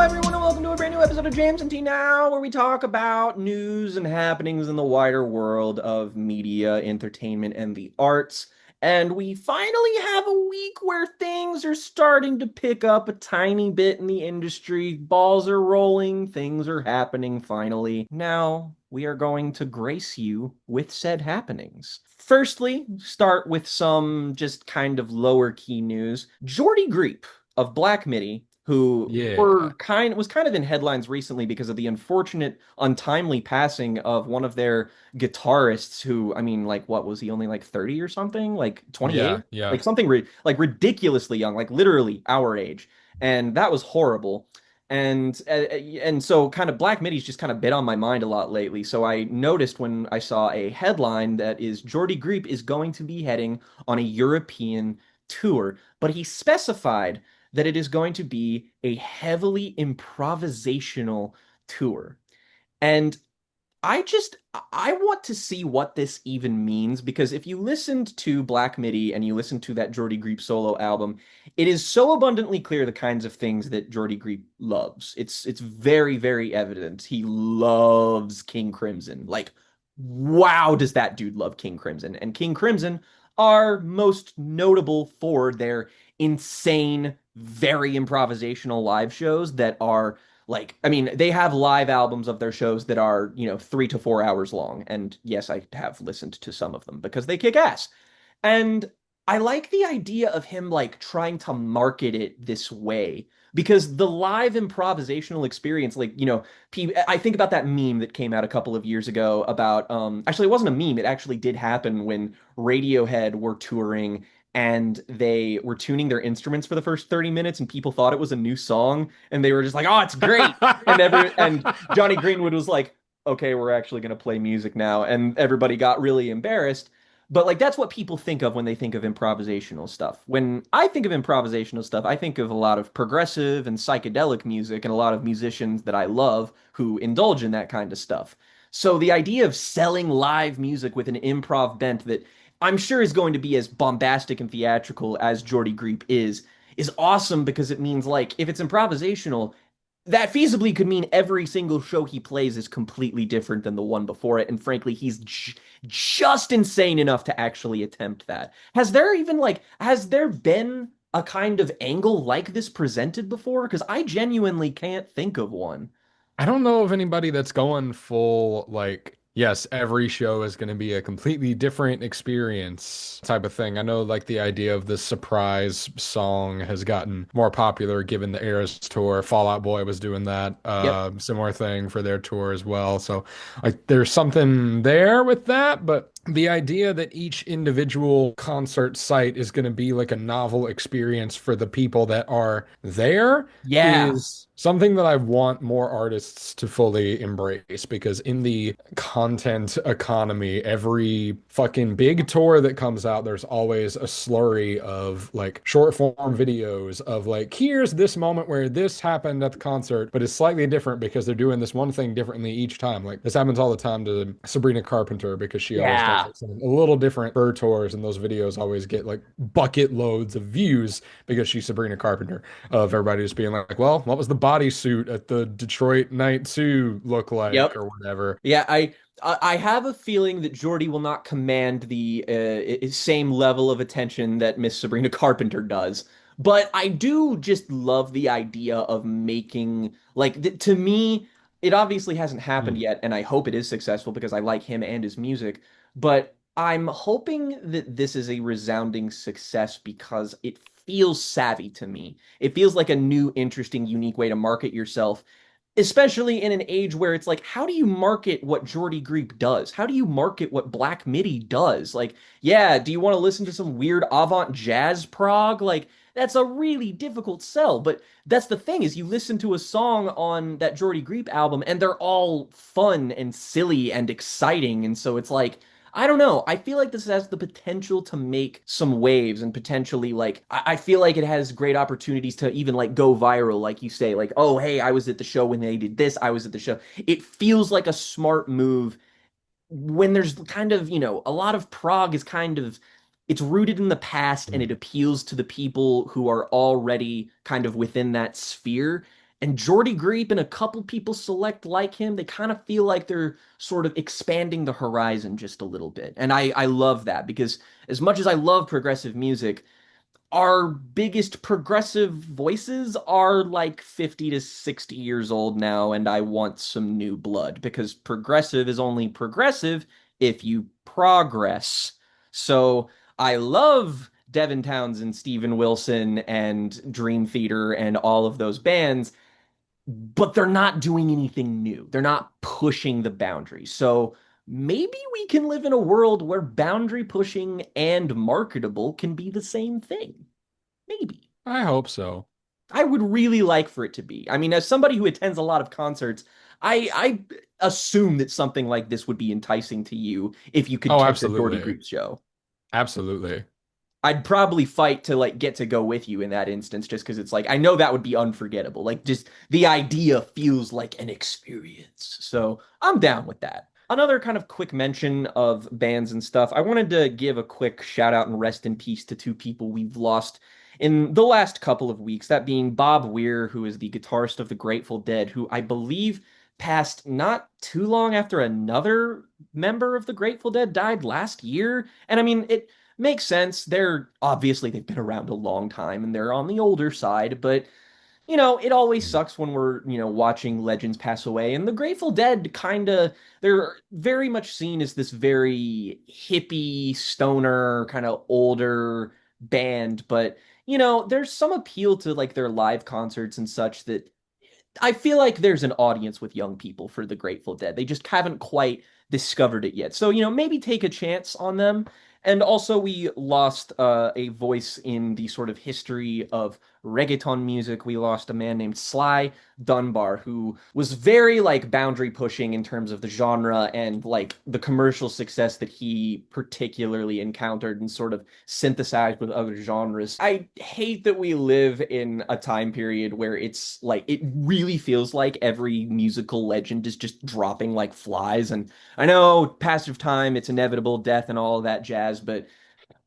everyone, and welcome to a brand new episode of James and T Now, where we talk about news and happenings in the wider world of media, entertainment, and the arts. And we finally have a week where things are starting to pick up a tiny bit in the industry. Balls are rolling, things are happening finally. Now, we are going to grace you with said happenings. Firstly, start with some just kind of lower key news. Geordie Greep of Black Midi, who Yeah. was kind of in headlines recently because of the unfortunate, untimely passing of one of their guitarists who, I mean, like, what was he, only like 30 or something? Like Yeah. 28? Yeah. Like something like ridiculously young, like literally our age. And that was horrible. And so kind of Black Midi's just kind of been on my mind a lot lately. So I noticed when I saw a headline that is Geordie Greep is going to be heading on a European tour, but he specified that it is going to be a heavily improvisational tour. And I want to see what this even means, because if you listened to Black Midi and you listened to that Geordie Greep solo album, it is so abundantly clear the kinds of things that Geordie Greep loves. It's very, very evident. He loves King Crimson. Like, wow, does that dude love King Crimson? And King Crimson are most notable for their insane, very improvisational live shows that are like, I mean, they have live albums of their shows that are, 3 to 4 hours long. And yes, I have listened to some of them because they kick ass. And I like the idea of him like trying to market it this way because the live improvisational experience, like, I think about that meme that came out a couple of years ago about, actually, it wasn't a meme. It actually did happen when Radiohead were touring and they were tuning their instruments for the first 30 minutes and people thought it was a new song and they were just like, "Oh, it's great." And Johnny Greenwood was like, "Okay, we're actually going to play music now." And everybody got really embarrassed. But like that's what people think of when they think of improvisational stuff. When I think of improvisational stuff, I think of a lot of progressive and psychedelic music and a lot of musicians that I love who indulge in that kind of stuff. So the idea of selling live music with an improv bent that I'm sure is going to be as bombastic and theatrical as Geordie Greep is awesome because it means like if it's improvisational, that feasibly could mean every single show he plays is completely different than the one before it. And frankly, he's just insane enough to actually attempt that. Has there been a kind of angle like this presented before? Because I genuinely can't think of one. I don't know of anybody that's going full, like, yes, every show is going to be a completely different experience type of thing. I know, like, the idea of the surprise song has gotten more popular given the Eras tour. Fall Out Boy was doing that, Yep. similar thing for their tour as well. So, like, there's something there with that, but the idea that each individual concert site is going to be like a novel experience for the people that are there Yeah. is something that I want more artists to fully embrace because in the content economy, every fucking big tour that comes out, there's always a slurry of like short form videos of like, here's this moment where this happened at the concert, but it's slightly different because they're doing this one thing differently each time. Like this happens all the time to Sabrina Carpenter because she always does Yeah. like something a little different for her tours, and those videos always get like bucket loads of views because she's Sabrina Carpenter of everybody just being like, well, what was the bodysuit at the Detroit Night 2 look like Yep. or whatever. Yeah, I have a feeling that Geordie will not command the same level of attention that Miss Sabrina Carpenter does. But I do just love the idea of making like to me, it obviously hasn't happened Mm. yet, and I hope it is successful because I like him and his music. But I'm hoping that this is a resounding success because it feels savvy to me. It feels like a new, interesting, unique way to market yourself, especially in an age where it's like, how do you market what Geordie Greep does? How do you market what Black Midi does? Like, yeah, do you want to listen to some weird avant jazz prog? Like, that's a really difficult sell. But that's the thing is you listen to a song on that Geordie Greep album and they're all fun and silly and exciting. And so it's like, I don't know. I feel like this has the potential to make some waves and potentially like I feel like it has great opportunities to even like go viral, like you say, like, oh hey, I was at the show when they did this, I was at the show. It feels like a smart move when there's kind of, a lot of prog is kind of it's rooted in the past and it appeals to the people who are already kind of within that sphere. And Geordie Greep and a couple people select like him, they kind of feel like they're sort of expanding the horizon just a little bit. And I love that because as much as I love progressive music, our biggest progressive voices are like 50 to 60 years old now, and I want some new blood because progressive is only progressive if you progress. So I love Devin Townsend, Steven Wilson, and Dream Theater and all of those bands, but they're not doing anything new. They're not pushing the boundaries. So maybe we can live in a world where boundary pushing and marketable can be the same thing. Maybe. I hope so. I would really like for it to be. I mean, as somebody who attends a lot of concerts, I assume that something like this would be enticing to you if you could Oh, catch a Geordie absolutely. Group show. Absolutely. I'd probably fight to like get to go with you in that instance just because it's like I know that would be unforgettable. Like just the idea feels like an experience. So I'm down with that. Another kind of quick mention of bands and stuff. I wanted to give a quick shout out and rest in peace to two people we've lost in the last couple of weeks. That being Bob Weir, who is the guitarist of the Grateful Dead, who I believe passed not too long after another member of the Grateful Dead died last year. And I mean, it makes sense. They've been around a long time and they're on the older side, but it always sucks when we're, watching legends pass away. And the Grateful Dead they're very much seen as this very hippie, stoner, kind of older band, but there's some appeal to like their live concerts and such that I feel like there's an audience with young people for the Grateful Dead. They just haven't quite discovered it yet. So, maybe take a chance on them. And also, we lost a voice in the sort of history of reggaeton music. We lost a man named Sly Dunbar, who was very like boundary pushing in terms of the genre and like the commercial success that he particularly encountered and sort of synthesized with other genres. I hate that we live in a time period where it's like it really feels like every musical legend is just dropping like flies. And I know passage of time, it's inevitable, death and all of that jazz, but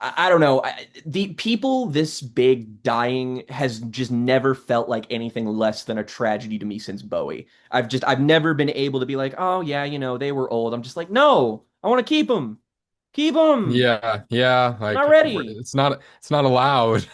I don't know. The people this big dying has just never felt like anything less than a tragedy to me since Bowie. I've never been able to be like, oh yeah, they were old. I'm just like, no, I want to keep them. Keep them. Yeah, yeah, Not like ready. it's not allowed.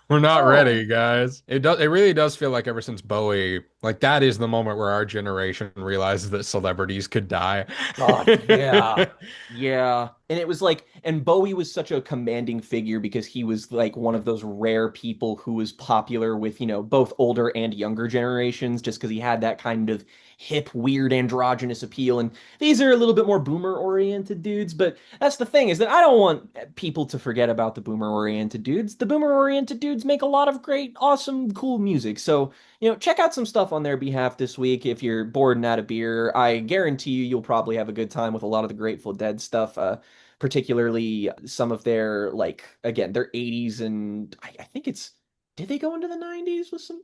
We're not No. ready, guys. It really does feel like ever since Bowie, like that is the moment where our generation realizes that celebrities could die. God, yeah. Yeah. And it was like, and Bowie was such a commanding figure because he was like one of those rare people who was popular with, both older and younger generations just because he had that kind of hip, weird, androgynous appeal. And these are a little bit more boomer-oriented dudes, but that's the thing is that I don't want people to forget about the boomer-oriented dudes. The boomer-oriented dudes make a lot of great, awesome, cool music. So, check out some stuff on their behalf this week if you're bored and out of beer. I guarantee you'll probably have a good time with a lot of the Grateful Dead stuff, particularly some of their, like, again, their 80s and I think did they go into the 90s with some?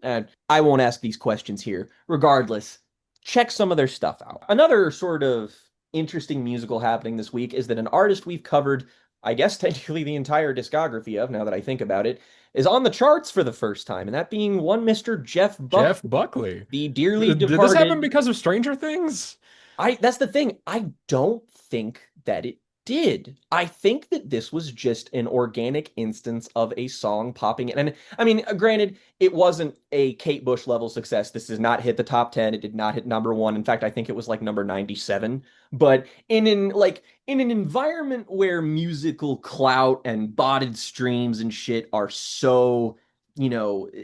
I won't ask these questions here. Regardless, check some of their stuff out. Another sort of interesting musical happening this week is that an artist we've covered, I guess, technically the entire discography of, now that I think about it, is on the charts for the first time, and that being one Mr. Jeff Jeff Buckley, Buckley. the dearly Did this happen departed. because of Stranger Things? That's the thing. I don't think that it did. I think that this was just an organic instance of a song popping in. And I mean, granted, it wasn't a Kate Bush level success. This does not hit the top 10. It did not hit number one. In fact, I think it was like number 97. But in an environment where musical clout and botted streams and shit are so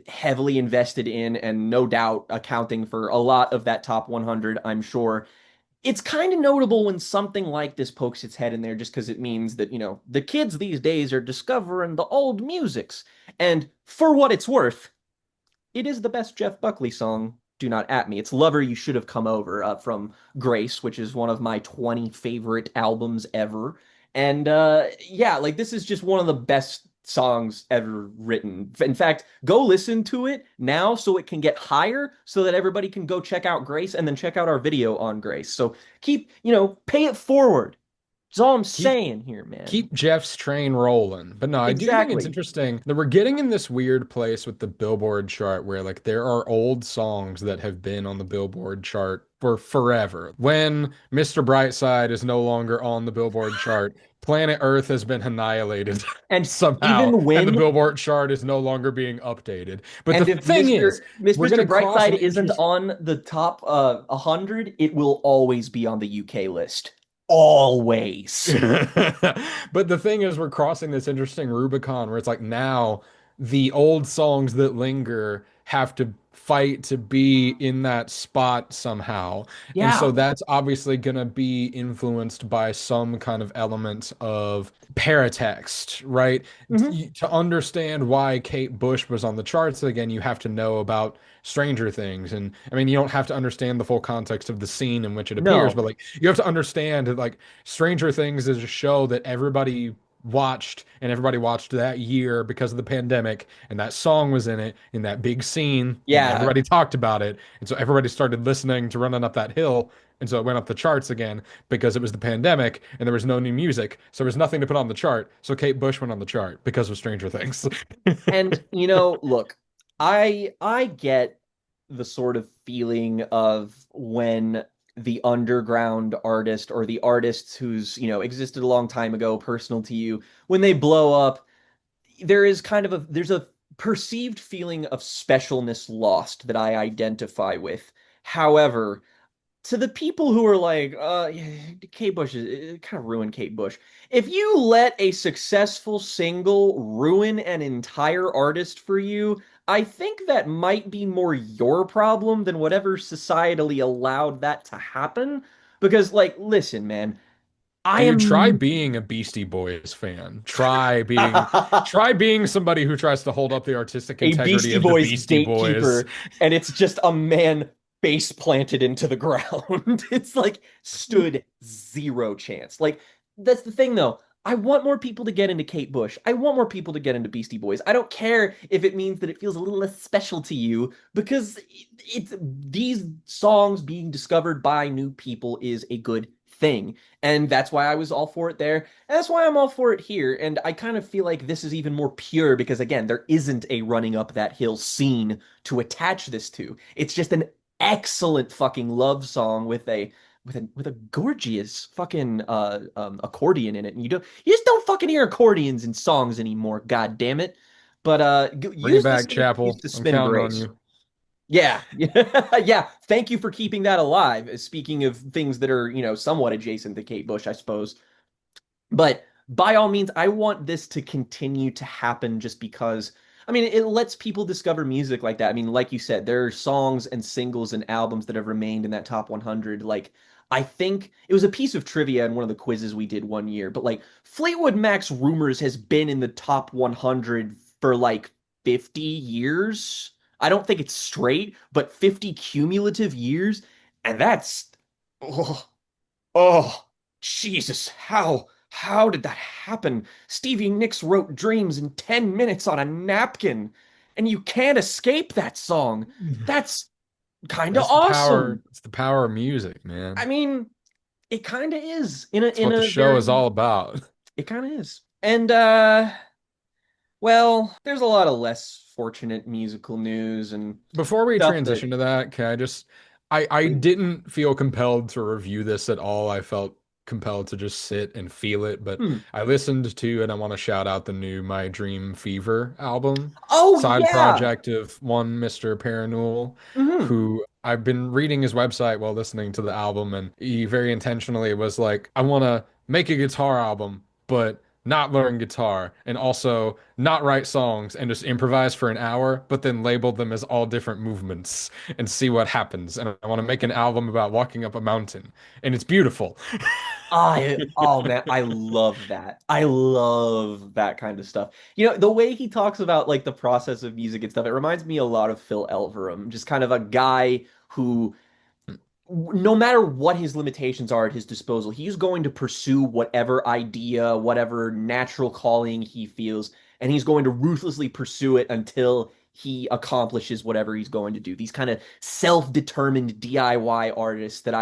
heavily invested in and no doubt accounting for a lot of that top 100, I'm sure it's kind of notable when something like this pokes its head in there just because it means that, the kids these days are discovering the old musics. And for what it's worth, it is the best Jeff Buckley song. Do Not At Me. It's Lover You Should Have Come Over from Grace, which is one of my 20 favorite albums ever. And yeah, like this is just one of the best songs ever written. In fact, go listen to it now so it can get higher so that everybody can go check out Grace and then check out our video on Grace. So keep, pay it forward. That's all I'm Keep saying here, man. keep Jeff's train rolling. But no, I do think it's Exactly. interesting that we're getting in this weird place with the Billboard chart where like there are old songs that have been on the Billboard chart for forever. When Mr. Brightside is no longer on the Billboard chart, planet Earth has been annihilated And somehow, even and the when Billboard chart is no longer being updated. But the and if thing is, we're Mr. gonna cross an Brightside isn't interest. on the top 100, it will always be on the UK list. Always. But the thing is, we're crossing this interesting Rubicon where it's like now the old songs that linger have to fight to be in that spot somehow. And so Yeah. that's obviously going to be influenced by some kind of element of paratext, right? Hmm. To understand why Kate Bush was on the charts again, you have to know about Stranger Things. And I mean, you don't have to understand the full context of the scene in which it appears, No. but like you have to understand that like Stranger Things is a show that everybody watched that year because of the pandemic, and that song was in it in that big scene, and Yeah. everybody talked about it, and so everybody started listening to Running Up That Hill, and so it went up the charts again because it was the pandemic and there was no new music, so there was nothing to put on the chart. So Kate Bush went on the chart because of Stranger Things. And look, I get the sort of feeling of when the underground artist or the artists who's, existed a long time ago, personal to you, when they blow up, there's a perceived feeling of specialness lost that I identify with. However, to the people who are like, yeah, Kate Bush is it kind of ruined Kate Bush. If you let a successful single ruin an entire artist for you, I think that might be more your problem than whatever societally allowed that to happen. Because, like, listen, man, I Dude, try am being a Beastie Boys fan. Try being somebody who tries to hold up the artistic a integrity Beastie of the Boys Beastie Boys. gatekeeper, and it's just a man face planted into the ground. It's like stood zero chance. Like, that's the thing though. I want more people to get into Kate Bush. I want more people to get into Beastie Boys. I don't care if it means that it feels a little less special to you because it's these songs being discovered by new people is a good thing. And that's why I was all for it there. And that's why I'm all for it here. And I kind of feel like this is even more pure because, again, there isn't a running up that hill scene to attach this to. It's just an excellent fucking love song with a gorgeous fucking accordion in it. And you just don't fucking hear accordions in songs anymore. God damn it! But Bring it use this back, as an excuse Chapel. to I'm spin counting on grace. you. Yeah, yeah. Thank you for keeping that alive. Speaking of things that are, somewhat adjacent to Kate Bush, I suppose. But by all means, I want this to continue to happen just because, I mean, it lets people discover music like that. I mean, like you said, there are songs and singles and albums that have remained in that top 100. Like, I think it was a piece of trivia in one of the quizzes we did one year, but like Fleetwood Mac's Rumors has been in the top 100 for like 50 years. I don't think it's straight, but 50 cumulative years. And that's, oh, oh, Jesus, how did that happen? Stevie Nicks wrote Dreams in 10 minutes on a napkin, and you can't escape that song. That's kind of That's the power. awesome. It's the power of music, I man. mean, it kind of is It's in what the a show is very all about. it kind of is. And well, there's a lot of less fortunate musical news and Before we stuff that transition to that, can I just I didn't feel compelled to review this at all. I felt compelled to just sit and feel it, but hmm. I listened to and I want to shout out the new My Dream Fever album, Oh side yeah. project of one Mr. Parannoul, Hmm. who I've been reading his website while listening to the album, and he very intentionally was like, I want to make a guitar album, but not learn guitar and also not write songs and just improvise for an hour, but then label them as all different movements and see what happens. And I want to make an album about walking up a mountain, and it's beautiful. Oh man, I love that. I love that kind of stuff. The way he talks about like the process of music and stuff, it reminds me a lot of Phil Elverum, just kind of a guy who no matter what his limitations are at his disposal, he's going to pursue whatever idea, whatever natural calling he feels, and he's going to ruthlessly pursue it until he accomplishes whatever he's going to do. These kind of self-determined DIY artists that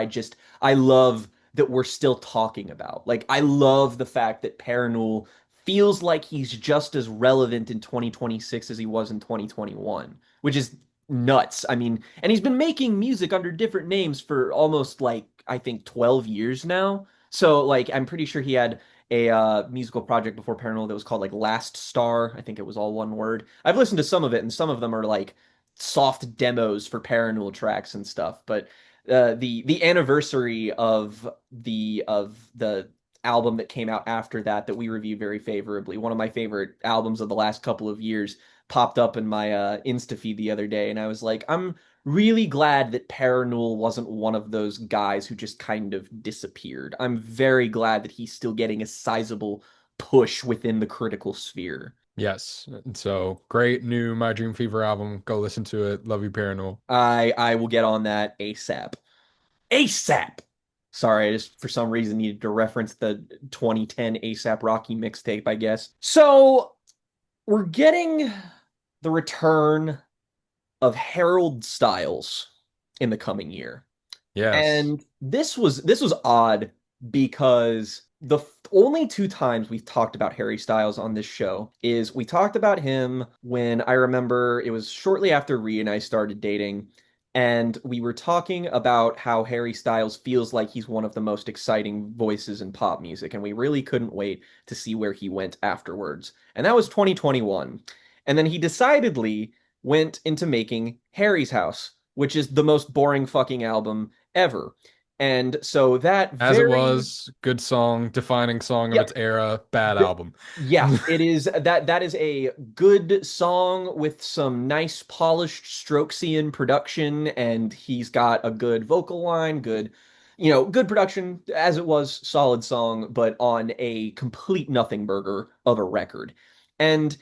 I love that we're still talking about. Like, I love the fact that Parannoul feels like he's just as relevant in 2026 as he was in 2021, which is nuts. I mean, and he's been making music under different names for almost like I think 12 years now. So like I'm pretty sure he had a musical project before Paranormal that was called like Last Star. I think it was all one word. I've listened to some of it, and some of them are like soft demos for Paranormal tracks and stuff. But the anniversary of the album that came out after that that we review very favorably, one of my favorite albums of the last couple of years, popped up in my Insta feed the other day, and I was like, I'm really glad that Parannoul wasn't one of those guys who just kind of disappeared. I'm very glad that he's still getting a sizable push within the critical sphere. Yes. So great new My Dream Fever album. Go listen to it. Love you, Parannoul. I will get on that ASAP. ASAP. Sorry, I just for some reason needed to reference the 2010 ASAP Rocky mixtape, I guess. So we're getting the return of Harold Styles in the coming year. Yes. And this was odd because the only two times we've talked about Harry Styles on this show is we talked about him when I remember it was shortly after Rhea and I started dating, and we were talking about how Harry Styles feels like he's one of the most exciting voices in pop music, and we really couldn't wait to see where he went afterwards. And that was 2021. And then he decidedly went into making Harry's House, which is the most boring fucking album ever. And so that As it very, was, good song, defining song of yeah, its era, bad th- album. yeah, it is that is a good song with some nice polished Strokesian production, and he's got a good vocal line, good, good production as it was, solid song, but on a complete nothing burger of a record. And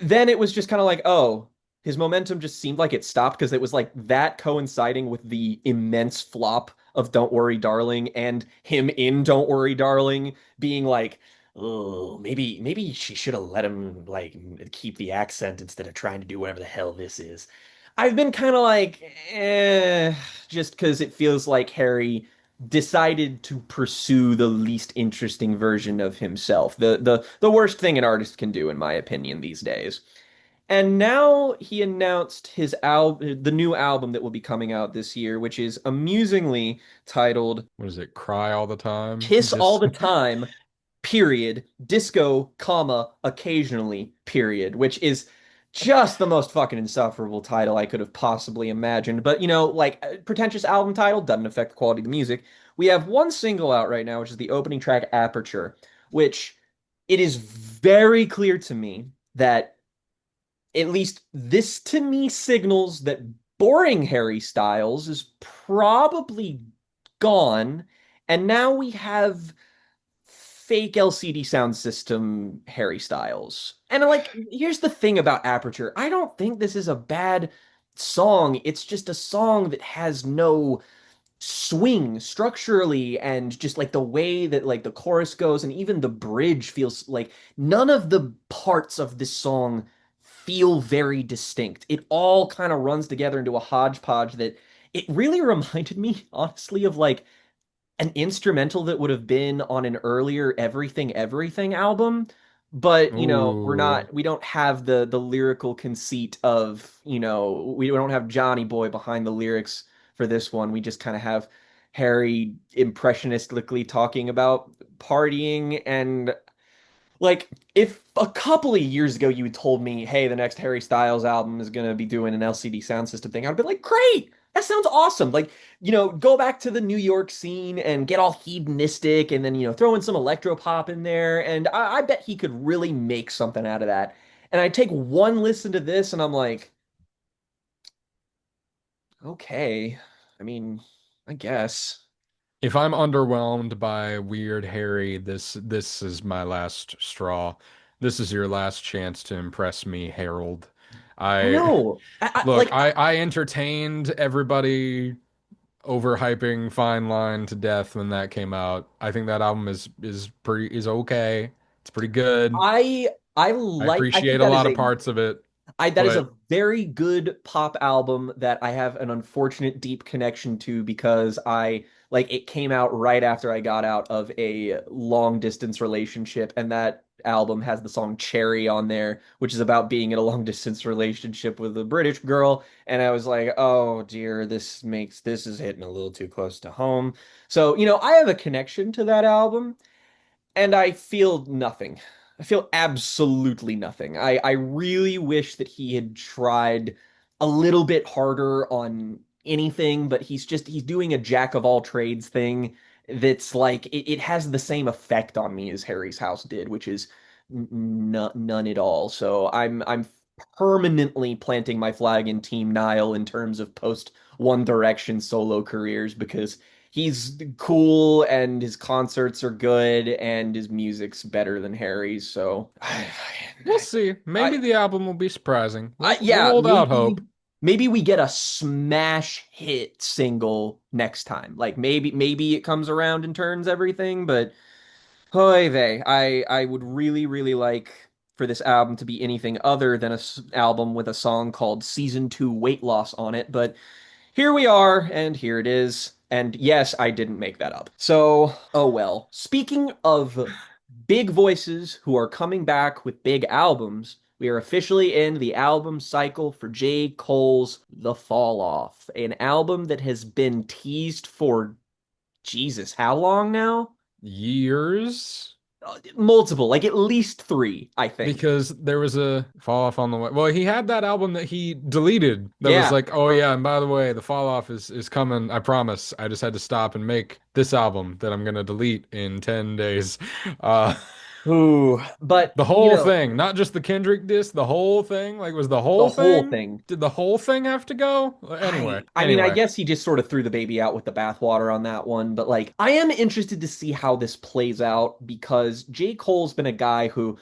then it was just kind of like, oh, his momentum just seemed like it stopped because it was like that coinciding with the immense flop of Don't Worry, Darling, and him in Don't Worry, Darling being like, oh, maybe she should have let him like keep the accent instead of trying to do whatever the hell this is. I've been kind of like, just because it feels like Harry decided to pursue the least interesting version of himself. The worst thing an artist can do, in my opinion, these days. And now he announced his the new album that will be coming out this year, which is amusingly titled What is it? Cry all the time? Kiss All Just the Time, period, disco, comma, occasionally, period, which is just the most fucking insufferable title I could have possibly imagined. But, like a pretentious album title doesn't affect the quality of the music. We have one single out right now, which is the opening track, Aperture, which it is very clear to me that at least this to me signals that boring Harry Styles is probably gone. And now we have fake LCD sound system Harry Styles. And like, here's the thing about Aperture. I don't think this is a bad song. It's just a song that has no swing structurally, and just like the way that like the chorus goes and even the bridge feels like none of the parts of this song feel very distinct. It all kind of runs together into a hodgepodge that it really reminded me honestly of like an instrumental that would have been on an earlier Everything Everything album. But ooh. we don't have the lyrical conceit of, we don't have Johnny Boy behind the lyrics for this one. We just kind of have Harry impressionistically talking about partying. And like, if a couple of years ago you had told me, hey, the next Harry Styles album is going to be doing an LCD sound system thing, I'd be like, great, that sounds awesome. Like, go back to the New York scene and get all hedonistic and then, throw in some electro pop in there. And I bet he could really make something out of that. And I take one listen to this and I'm like, okay, I mean, I guess. If I'm underwhelmed by Weird Harry, this is my last straw. This is your last chance to impress me, Harold. I I know. look, I entertained everybody overhyping Fine Line to death when that came out. I think that album is okay. It's pretty good. I I think appreciate a that is lot of a parts of it. I that is But a very good pop album that I have an unfortunate deep connection to because I like it came out right after I got out of a long distance relationship, and that album has the song Cherry on there, which is about being in a long distance relationship with a British girl. And I was like, oh dear, this is hitting a little too close to home. So, I have a connection to that album and I feel nothing. I feel absolutely nothing. I really wish that he had tried a little bit harder on anything, but he's doing a jack of all trades thing that's like it has the same effect on me as Harry's House did, which is none at all. So I'm permanently planting my flag in Team Nile in terms of post One Direction solo careers because he's cool and his concerts are good and his music's better than Harry's. So we'll see. Maybe I, the album will be surprising. We'll yeah, hold out hope. maybe we get a smash hit single next time. Like maybe it comes around and turns everything, but hoy vey, I would really like for this album to be anything other than a album with a song called Season 2 Weight Loss on it, but here we are, and here it is. And yes, I didn't make that up. So, oh well. Speaking of big voices who are coming back with big albums, we are officially in the album cycle for J. Cole's The Fall Off, an album that has been teased for Jesus, how long now? Years. Multiple, like at least three, I think. Because there was a fall off on the way. Well, he had that album that he deleted that was Yeah. like, oh yeah, and by the way, the fall off is coming. I promise. I just had to stop and make this album that I'm gonna delete in 10 days. Uh Ooh, but the whole thing, not just the Kendrick disc, the whole thing. Like was the the whole whole thing? thing. Did the whole thing have to go? I mean, I Anyway. guess he just sort of threw the baby out with the bathwater on that one, but like I am interested to see how this plays out because J. Cole's been a guy who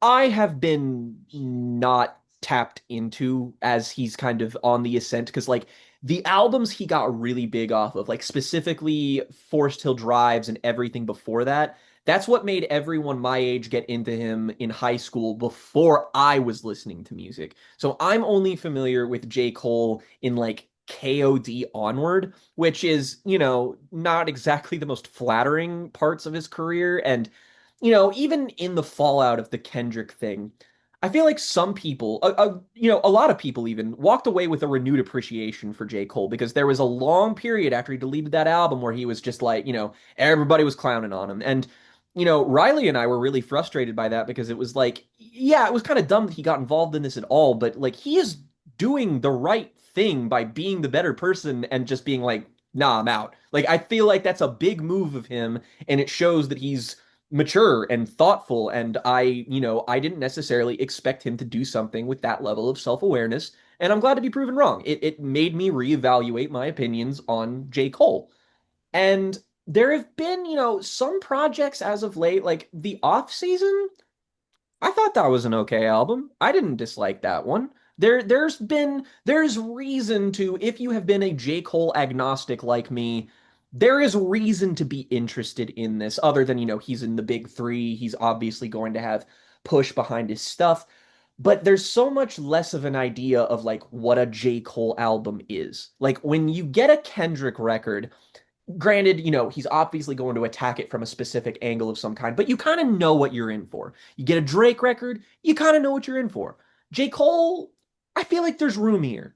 I have been not tapped into as he's kind of on the ascent because like the albums he got really big off of, like specifically Forest Hill Drives and everything before that, that's what made everyone my age get into him in high school before I was listening to music. So I'm only familiar with J. Cole in like KOD onward, which is, not exactly the most flattering parts of his career. And, even in the fallout of the Kendrick thing, I feel like some people, a lot of people even walked away with a renewed appreciation for J. Cole because there was a long period after he deleted that album where he was just like, everybody was clowning on him. And, Riley and I were really frustrated by that because it was like, yeah, it was kind of dumb that he got involved in this at all, but like he is doing the right thing by being the better person and just being like, nah, I'm out. Like, I feel like that's a big move of him, and it shows that he's mature and thoughtful. And I didn't necessarily expect him to do something with that level of self-awareness. And I'm glad to be proven wrong. It made me reevaluate my opinions on J. Cole. And there have been, some projects as of late, like the off season. I thought that was an okay album. I didn't dislike that one. There's reason to, if you have been a J. Cole agnostic like me, there is reason to be interested in this, other than, he's in the big three. He's obviously going to have push behind his stuff. But there's so much less of an idea of like what a J. Cole album is. Like when you get a Kendrick record, granted, he's obviously going to attack it from a specific angle of some kind, but you kind of know what you're in for. You get a Drake record, you kind of know what you're in for. J. Cole, I feel like there's room here.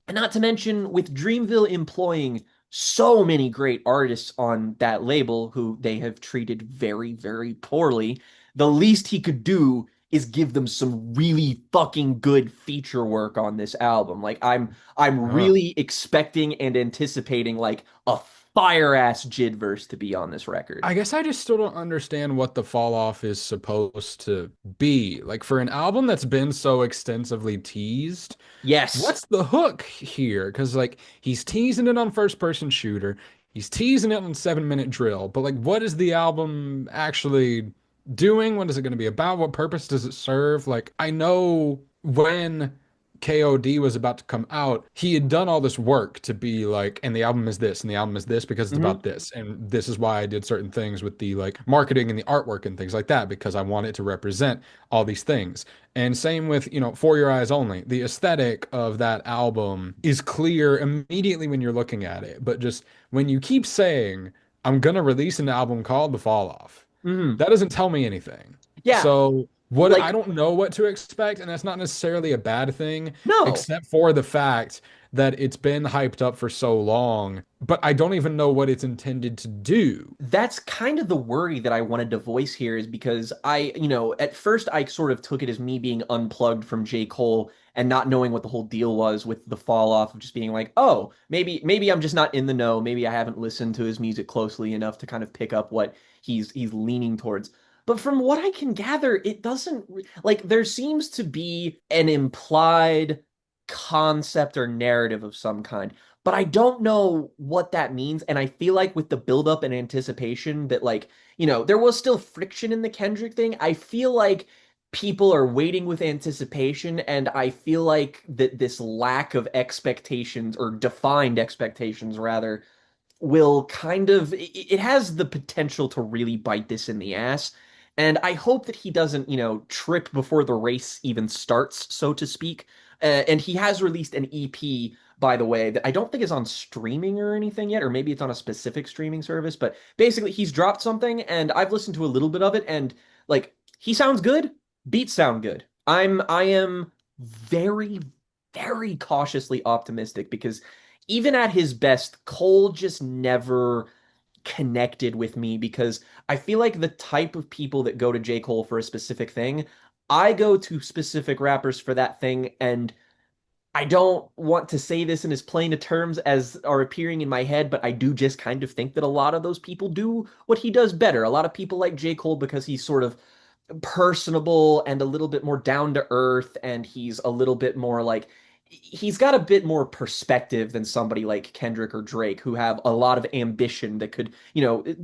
And not to mention, with Dreamville employing so many great artists on that label who they have treated very, very poorly, the least he could do is give them some really fucking good feature work on this album. Like I'm Uh, really expecting and anticipating like a fire ass Jid verse to be on this record. I guess I just still don't understand what the fall off is supposed to be. Like for an album that's been so extensively teased, Yes. what's the hook here? Because like he's teasing it on first person shooter, he's teasing it on 7 minute drill, but like what is the album actually doing? What is it going to be about? What purpose does it serve? Like I know when KOD was about to come out, he had done all this work to be like, and the album is this, and the album is this because it's Hmm. about this. And this is why I did certain things with the like marketing and the artwork and things like that, because I want it to represent all these things. And same with, For Your Eyes Only. The aesthetic of that album is clear immediately when you're looking at it. But just when you keep saying, I'm gonna release an album called The Fall Off, Hmm. that doesn't tell me anything. Yeah, So what I like don't know what to expect, and that's not necessarily a bad thing, no. except for the fact that it's been hyped up for so long, but I don't even know what it's intended to do. That's kind of the worry that I wanted to voice here is because at first I sort of took it as me being unplugged from J. Cole and not knowing what the whole deal was with the fall off of just being like, oh, maybe I'm just not in the know. Maybe I haven't listened to his music closely enough to kind of pick up what he's leaning towards. But from what I can gather, it doesn't like there seems to be an implied concept or narrative of some kind, but I don't know what that means. And I feel like with the buildup and anticipation that, like, there was still friction in the Kendrick thing. I feel like people are waiting with anticipation, and I feel like that this lack of expectations or defined expectations, rather, will kind of it has the potential to really bite this in the ass. And I hope that he doesn't, trip before the race even starts, so to speak. And he has released an EP, by the way, that I don't think is on streaming or anything yet, or maybe it's on a specific streaming service. But basically, he's dropped something, and I've listened to a little bit of it, and like he sounds good, beats sound good. I am very, very cautiously optimistic because even at his best, Cole just never connected with me because I feel like the type of people that go to J. Cole for a specific thing, I go to specific rappers for that thing, and I don't want to say this in as plain a terms as are appearing in my head, but I do just kind of think that a lot of those people do what he does better. A lot of people like J. Cole because he's sort of personable and a little bit more down to earth, and he's a little bit more like he's got a bit more perspective than somebody like Kendrick or Drake who have a lot of ambition that could,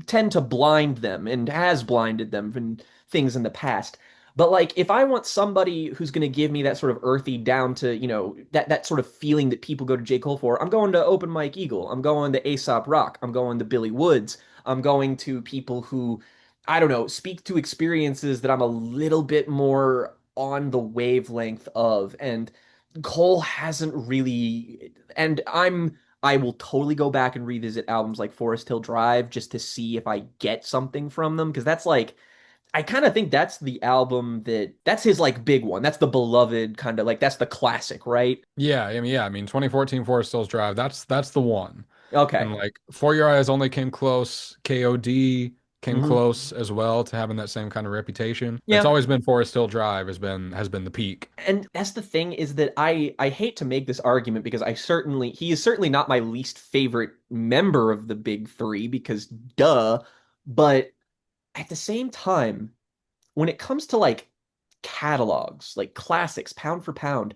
tend to blind them and has blinded them from things in the past. But like if I want somebody who's going to give me that sort of earthy down to, that sort of feeling that people go to J. Cole for, I'm going to Open Mike Eagle. I'm going to Aesop Rock. I'm going to Billy Woods. I'm going to people who I don't know, speak to experiences that I'm a little bit more on the wavelength of. And Cole hasn't really, and I will totally go back and revisit albums like Forest Hill Drive just to see if I get something from them. Because that's like, I kind of think that's the album that's his like big one. That's the beloved kind of like, that's the classic, right? Yeah, I mean 2014 Forest Hills Drive, that's the one. Okay. And like For Your Eyes Only came close, KOD came Hmm. close as well to having that same kind of reputation. It's Yeah. always been Forest Hill Drive has been the peak. And that's the thing is that I hate to make this argument because he is certainly not my least favorite member of the big three because duh, but at the same time, when it comes to like catalogs, like classics, pound for pound,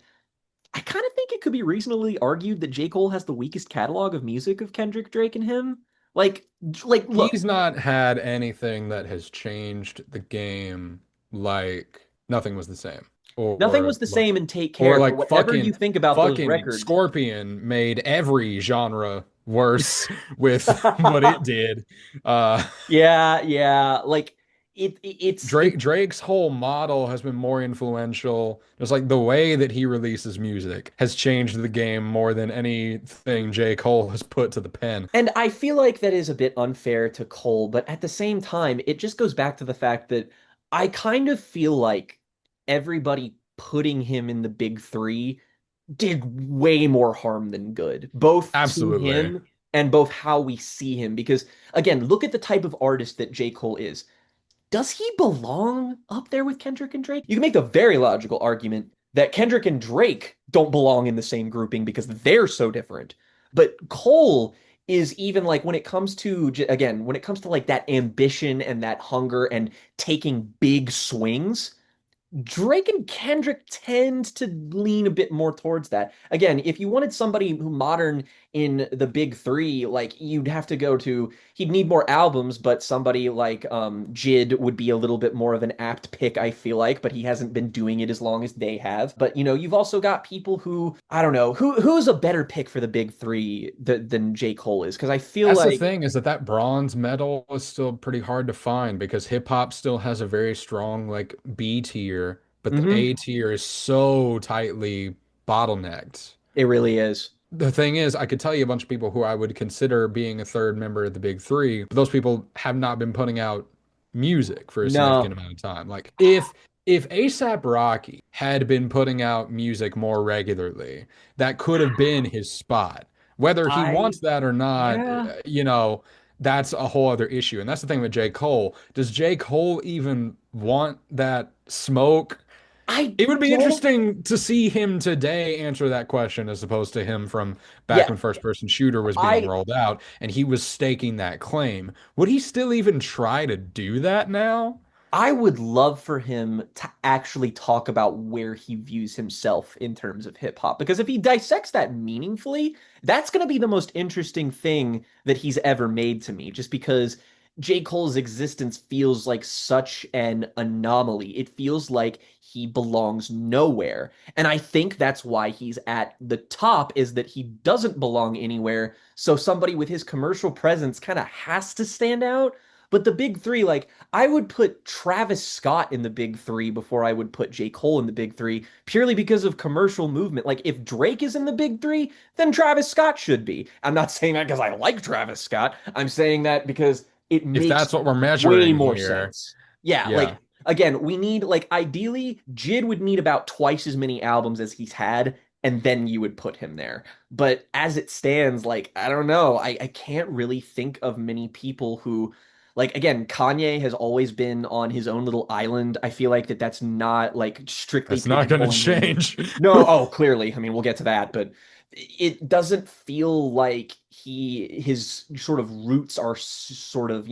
I kind of think it could be reasonably argued that J. Cole has the weakest catalog of music of Kendrick, Drake, and him. Like, look, He's not had anything that has changed the game like Nothing Was the Same. Or nothing was or the like same in Take or Care, but like whatever you fucking think about those fucking records, Scorpion made every genre worse with what it did. Uh yeah, yeah, like it's Drake's whole model has been more influential. Just like the way that he releases music has changed the game more than anything J. Cole has put to the pen. And I feel like that is a bit unfair to Cole, but at the same time, it just goes back to the fact that I kind of feel like everybody putting him in the big three did way more harm than good, both to Absolutely. him and both how we see him. Because again, look at the type of artist that J. Cole is. Does he belong up there with Kendrick and Drake? You can make the very logical argument that Kendrick and Drake don't belong in the same grouping because they're so different. But Cole is even like when it comes to again, when it comes to like that ambition and that hunger and taking big swings, Drake and Kendrick tend to lean a bit more towards that. Again, if you wanted somebody who modern in the big three, like you'd have to go to, he'd need more albums, but somebody like Jid would be a little bit more of an apt pick, I feel like, but he hasn't been doing it as long as they have. But you've also got people who, I don't know, who's a better pick for the big three than J. Cole is, because I feel That's the like, thing is that bronze medal is still pretty hard to find because hip hop still has a very strong like B tier, but the mhm, A tier is so tightly bottlenecked. it really is. The thing is, I could tell you a bunch of people who I would consider being a third member of the big three, but those people have not been putting out music for a significant No, amount of time. Like if ASAP Rocky had been putting out music more regularly, that could have been his spot. Whether he I, wants that or not, yeah, that's a whole other issue. And that's the thing with J. Cole. Does J. Cole even want that smoke? I It would be don't, interesting to see him today answer that question as opposed to him from back yeah, when first person shooter was being I rolled out and he was staking that claim. Would he still even try to do that now? I would love for him to actually talk about where he views himself in terms of hip hop. Because if he dissects that meaningfully, that's going to be the most interesting thing that he's ever made to me. Just because J. Cole's existence feels like such an anomaly. It feels like he belongs nowhere. And I think that's why he's at the top, is that he doesn't belong anywhere. So somebody with his commercial presence kind of has to stand out. But the big three, like, I would put Travis Scott in the big three before I would put J. Cole in the big three, purely because of commercial movement. Like, if Drake is in the big three, then Travis Scott should be. I'm not saying that because I like Travis Scott. I'm saying that because it If makes that's what we're way measuring more here. sense. Yeah, Yeah. like, again, we need, like, ideally, Jid would need about twice as many albums as he's had, and then you would put him there. But as it stands, like, I don't know. I can't really think of many people who, like, again, Kanye has always been on his own little island. I feel like that's not like strictly That's not going to pigeonholing him. change. No, oh, clearly. I mean, we'll get to that, but it doesn't feel like his sort of roots are sort of,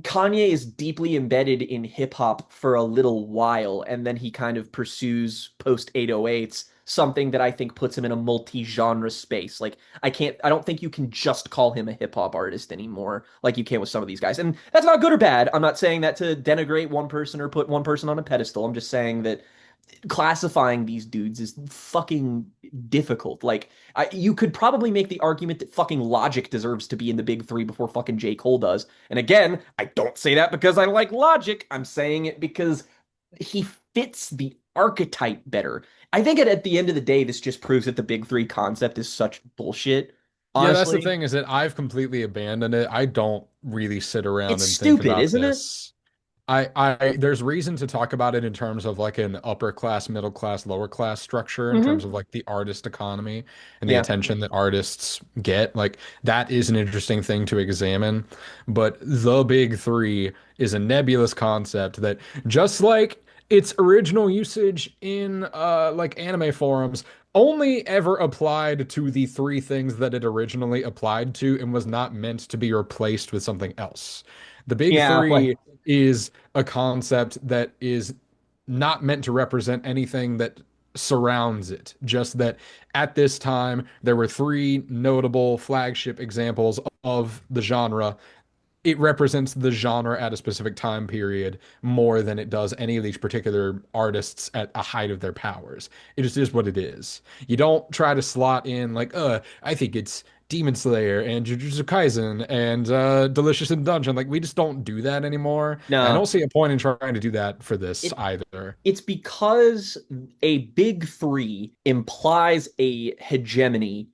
Kanye is deeply embedded in hip hop for a little while, and then he kind of pursues post 808s, something that I think puts him in a multi-genre space. Like, I don't think you can just call him a hip hop artist anymore, like you can with some of these guys. And that's not good or bad. I'm not saying that to denigrate one person or put one person on a pedestal. I'm just saying that classifying these dudes is fucking difficult. Like, you could probably make the argument that fucking Logic deserves to be in the big three before fucking J. Cole does. And again, I don't say that because I like Logic. I'm saying it because he fits the archetype better. I think at the end of the day, this just proves that the big three concept is such bullshit. Yeah, that's the Honestly, thing is that I've completely abandoned it. I don't really sit around it's and think stupid, about isn't it? this. There's reason to talk about it in terms of like an upper class, middle class, lower class structure in terms Hmm. of like the artist economy and the Yeah. attention that artists get. Like that is an interesting thing to examine. But the big three is a nebulous concept that just like its original usage in like anime forums only ever applied to the three things that it originally applied to and was not meant to be replaced with something else. The big Yeah. Like, three is a concept that is not meant to represent anything that surrounds it. Just that at this time, there were three notable flagship examples of the genre. It represents the genre at a specific time period more than it does any of these particular artists at a height of their powers. It just is what it is. You don't try to slot in like, I think it's Demon Slayer and Jujutsu Kaisen and Delicious in Dungeon. Like we just don't do that anymore. And I don't no. see a point in trying to do that for this It either. it's because a big three implies a hegemony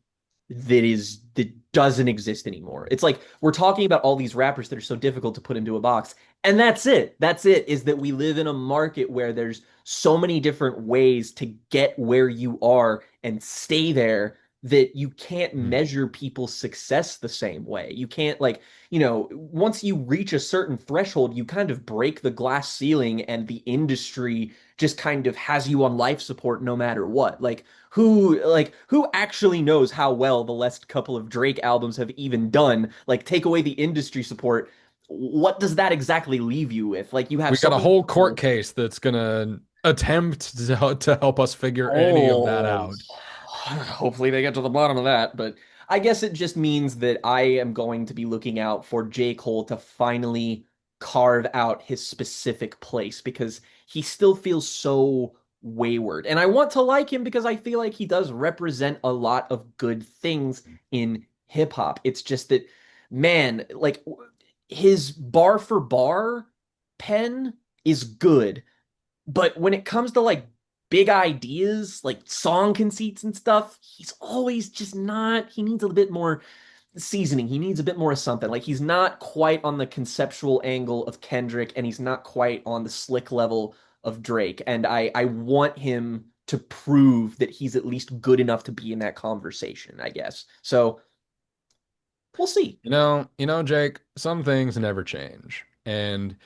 that doesn't exist anymore. It's like we're talking about all these rappers that are so difficult to put into a box. And that's it. That's it, is that we live in a market where there's so many different ways to get where you are and stay there that you can't Mm. measure people's success the same way. You can't, like, once you reach a certain threshold, you kind of break the glass ceiling and the industry just kind of has you on life support no matter what. Who actually knows how well the last couple of Drake albums have even done? Like, take away the industry support, what does that exactly leave you with? Like, you have We so got a many whole court people. case that's gonna attempt to help us figure any of that Oh, out. hopefully they get to the bottom of that. But I guess it just means that I am going to be looking out for J. Cole to finally carve out his specific place because he still feels so wayward. And I want to like him because I feel like he does represent a lot of good things in hip hop. It's just that, man, like his bar for bar pen is good, but when it comes to like big ideas, like song conceits and stuff, he's always just not. He needs a bit more seasoning. He needs a bit more of something. Like he's not quite on the conceptual angle of Kendrick, and he's not quite on the slick level of Drake. And I want him to prove that he's at least good enough to be in that conversation, I guess. So we'll see. Jake, some things never change. And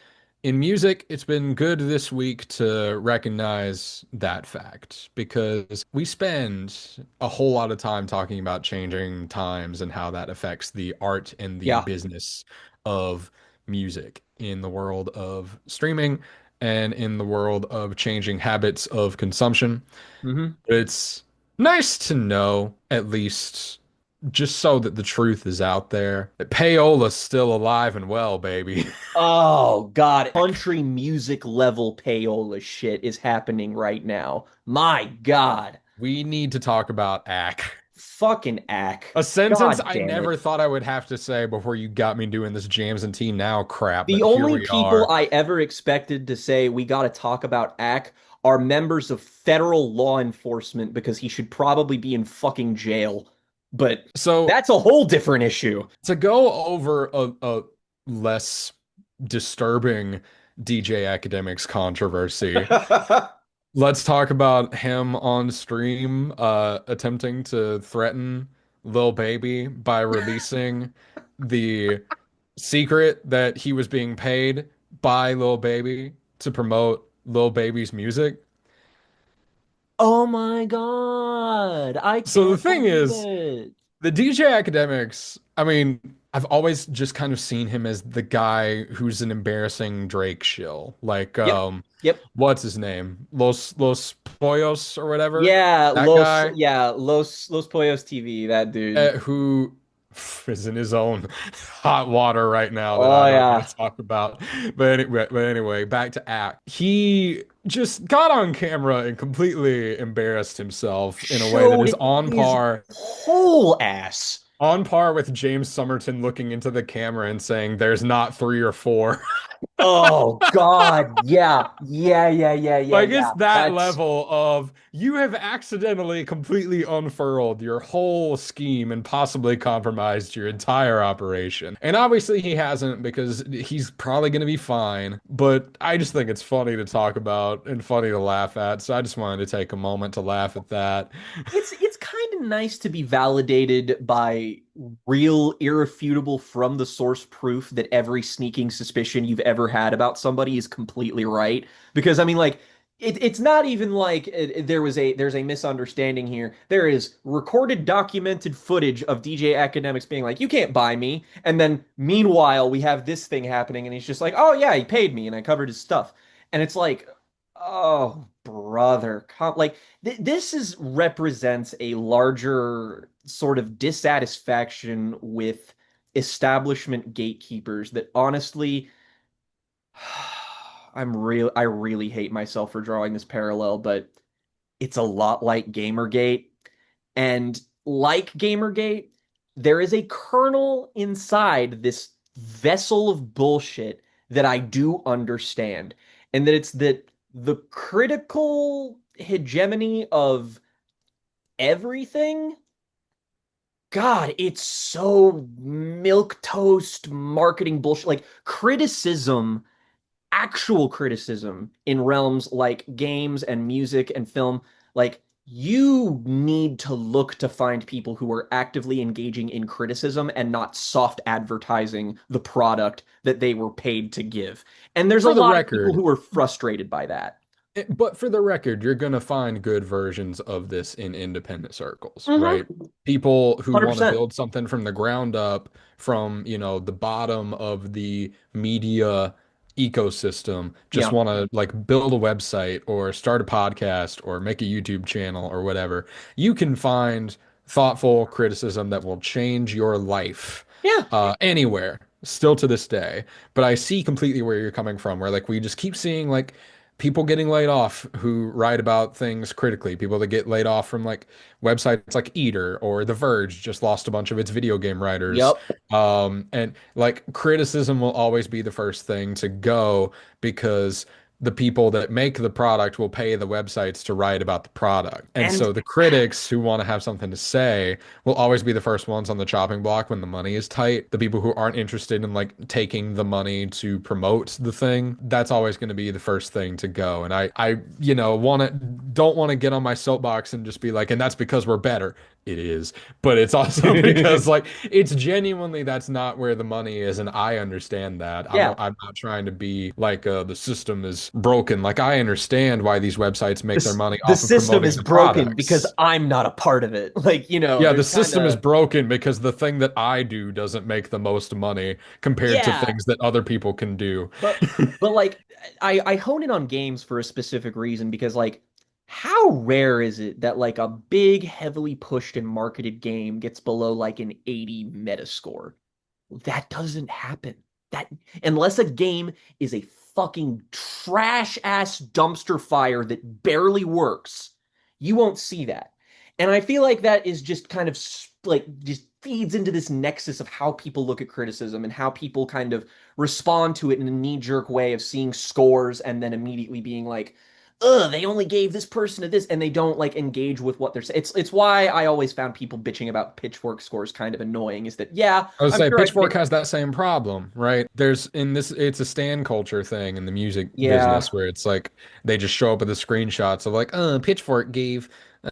in music, it's been good this week to recognize that fact because we spend a whole lot of time talking about changing times and how that affects the art and the Yeah. business of music in the world of streaming and in the world of changing habits of consumption. Hmm. But it's nice to know, at least just so that the truth is out there, that Payola's still alive and well, baby. Oh God, country music level payola shit is happening right now. My God. We need to talk about Ack. Fucking ack. A sentence God I damn never it. thought I would have to say before you got me doing this Jams and Tea Now crap, The but here only we people are. I ever expected to say we got to talk about Ack are members of federal law enforcement because he should probably be in fucking jail. But So, that's a whole different issue. to go over a less disturbing DJ Academics controversy, let's talk about him on stream attempting to threaten Lil Baby by releasing the secret that he was being paid by Lil Baby to promote Lil Baby's music. Oh my God. I So the can't thing believe is, it. the DJ Academics, I mean, I've always just kind of seen him as the guy who's an embarrassing Drake shill. Like, Yep. Yep. what's his name? Los Pollos or whatever. Yeah, That guy. Los Pollos TV, that dude. Who is in his own hot water right now that Oh I don't want yeah. to talk about. But anyway, back to Act. He just got on camera and completely embarrassed himself in a way that is Showed his whole ass. on par with James Somerton looking into the camera and saying, "There's not three or four." Oh God, yeah, Like it's yeah. that That's level of you have accidentally completely unfurled your whole scheme and possibly compromised your entire operation. And obviously he hasn't because he's probably going to be fine. But I just think it's funny to talk about and funny to laugh at. So I just wanted to take a moment to laugh at that. it's kind of nice to be validated by real, irrefutable, from the source proof that every sneaking suspicion you've ever had about somebody is completely right. Because I mean, like, it's not even like there's a misunderstanding here. There is recorded, documented footage of DJ Academics being like, "You can't buy me," and then meanwhile we have this thing happening, and he's just like, "Oh yeah, he paid me, and I covered his stuff," and it's like, "Oh brother, like." This is represents a larger sort of dissatisfaction with establishment gatekeepers that honestly I really hate myself for drawing this parallel, but it's a lot like Gamergate. And like Gamergate, there is a kernel inside this vessel of bullshit that I do understand. And that it's that the critical hegemony of everything. God, it's so milk toast marketing bullshit. Like criticism, actual criticism in realms like games and music and film, like you need to look to find people who are actively engaging in criticism and not soft advertising the product that they were paid to give. And there's a For the lot of people record, who are frustrated by that. But for the record, you're going to find good versions of this in independent circles, right? Mm-hmm. People who want to 100%. build something from the ground up, from, the bottom of the media ecosystem, just Yeah. want to like build a website or start a podcast or make a YouTube channel or whatever. You can find thoughtful criticism that will change your life Yeah. anywhere, still to this day. But I see completely where you're coming from, where like we just keep seeing like people getting laid off who write about things critically, people that get laid off from like websites like Eater or The Verge just lost a bunch of its video game writers. Yep. And like criticism will always be the first thing to go because the people that make the product will pay the websites to write about the product. And And so the critics who want to have something to say will always be the first ones on the chopping block when the money is tight. The people who aren't interested in like taking the money to promote the thing, that's always going to be the first thing to go. And don't want to get on my soapbox and just be like, and that's because we're better. It is, but it's also because like it's genuinely that's not where the money is, and I understand that. yeah, I'm not trying to be like the system is broken. Like I understand why these websites make their money the off of system promoting is the broken because products. I'm not a part of it. Like, Yeah, the there's kind system is of broken because the thing that I do doesn't make the most money compared to yeah, things that other people can do. but like I hone in on games for a specific reason because like how rare is it that like a big heavily pushed and marketed game gets below like an 80 metascore? That doesn't happen. That unless a game is a fucking trash ass dumpster fire that barely works, you won't see that. And I feel like that is just kind of like just feeds into this nexus of how people look at criticism and how people kind of respond to it in a knee-jerk way of seeing scores and then immediately being like, ugh, they only gave this person to this, and they don't like engage with what they're saying. It's why I always found people bitching about pitchfork scores kind of annoying. Is that yeah, I would I'm say sure I've Pitchfork been has that same problem, right? There's in this, it's a stan culture thing in the music yeah, business where it's like they just show up with the screenshots of like, Pitchfork gave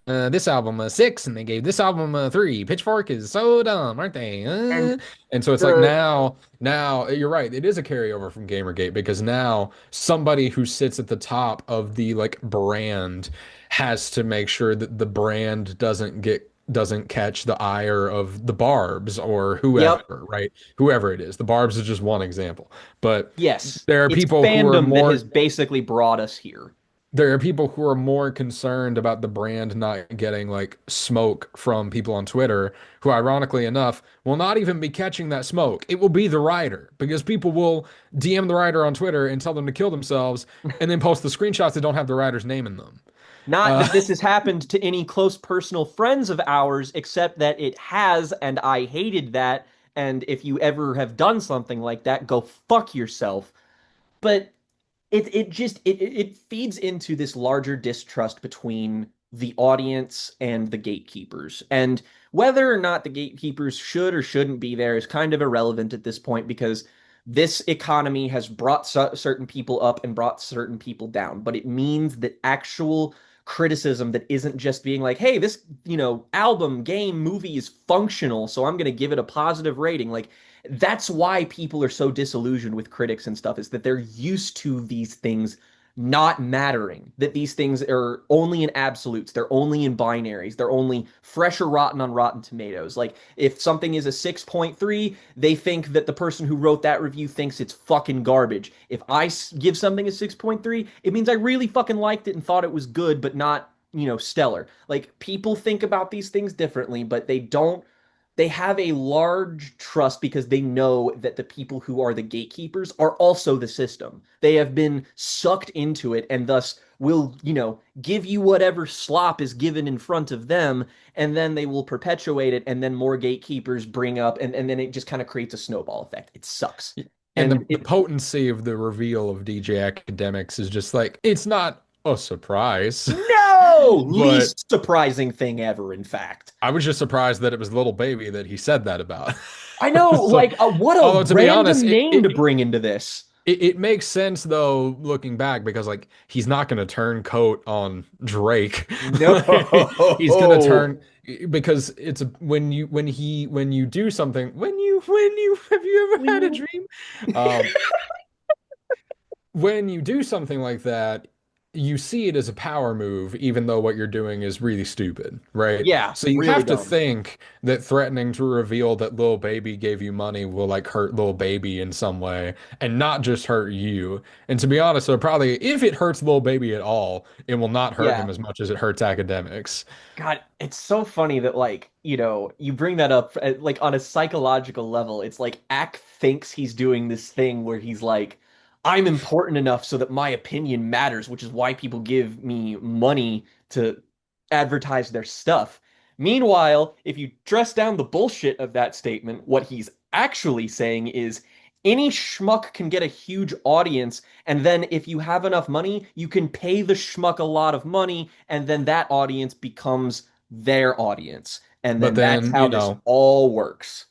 this album a 6 and they gave this album a 3. Pitchfork is so dumb, aren't they? and And so it's like the now you're right. It is a carryover from Gamergate because now somebody who sits at the top of the like brand has to make sure that the brand doesn't catch the ire of the Barbs or yep, whoever, right? Whoever it is. The Barbs is just one example. But yes, there are it's people who are fandom that has more basically brought us here. there are people who are more concerned about the brand not getting like smoke from people on Twitter who ironically enough will not even be catching that smoke. It will be the writer because people will DM the writer on Twitter and tell them to kill themselves and then post the screenshots that don't have the writer's name in them. Not Uh, that this has happened to any close personal friends of ours, except that it has, and I hated that. And if you ever have done something like that, go fuck yourself. But it feeds into this larger distrust between the audience and the gatekeepers. And whether or not the gatekeepers should or shouldn't be there is kind of irrelevant at this point because this economy has brought certain people up and brought certain people down. But it means that actual criticism that isn't just being like, hey, this, album, game, movie is functional, so I'm going to give it a positive rating. Like, that's why people are so disillusioned with critics and stuff is that they're used to these things not mattering, that these things are only in absolutes, they're only in binaries, they're only fresh or rotten on Rotten Tomatoes. Like if something is a 6.3, they think that the person who wrote that review thinks it's fucking garbage. If I give something a 6.3, it means I really fucking liked it and thought it was good but not, stellar. Like people think about these things differently, but they have a large trust because they know that the people who are the gatekeepers are also the system. They have been sucked into it and thus will, give you whatever slop is given in front of them, and then they will perpetuate it, and then more gatekeepers bring up, and then it just kind of creates a snowball effect. It sucks. and And the potency of the reveal of DJ Academics is just like it's not a surprise, no, but least surprising thing ever, in fact. I was just surprised that it was Little Baby that he said that about. I know, So, like, what a although to be honest, random name to bring into this. it makes sense though looking back because like he's not going to turn coat on Drake. No. He's going to turn because it's when you do something when you have you ever had a dream? Um when you do something like that, you see it as a power move, even though what you're doing is really stupid, right? Yeah, So you really have to dumb. think that threatening to reveal that Lil Baby gave you money will like hurt Lil Baby in some way and not just hurt you. And to be honest, so probably if it hurts Lil Baby at all, it will not hurt him Yeah. as much as it hurts academics. God, it's so funny that like, you bring that up like on a psychological level. It's like Ack thinks he's doing this thing where he's like, I'm important enough so that my opinion matters, which is why people give me money to advertise their stuff. Meanwhile, if you dress down the bullshit of that statement, what he's actually saying is any schmuck can get a huge audience, and then if you have enough money, you can pay the schmuck a lot of money, and then that audience becomes their audience. And But then that's then, how this all works.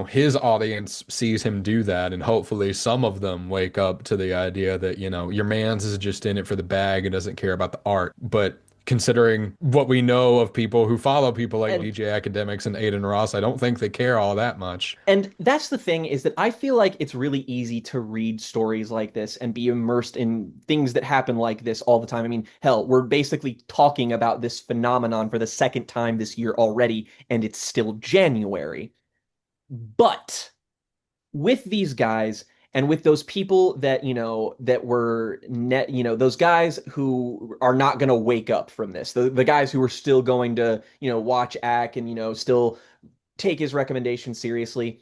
his audience sees him do that, and hopefully some of them wake up to the idea that, your man's is just in it for the bag and doesn't care about the art. But considering what we know of people who follow people like And DJ Academics and Aiden Ross, I don't think they care all that much. and that's the thing is that I feel like it's really easy to read stories like this and be immersed in things that happen like this all the time. I mean, hell, we're basically talking about this phenomenon for the second time this year already, and it's still January. But with these guys and with those people that that were net those guys who are not going to wake up from this, the guys who are still going to watch Ack and still take his recommendation seriously,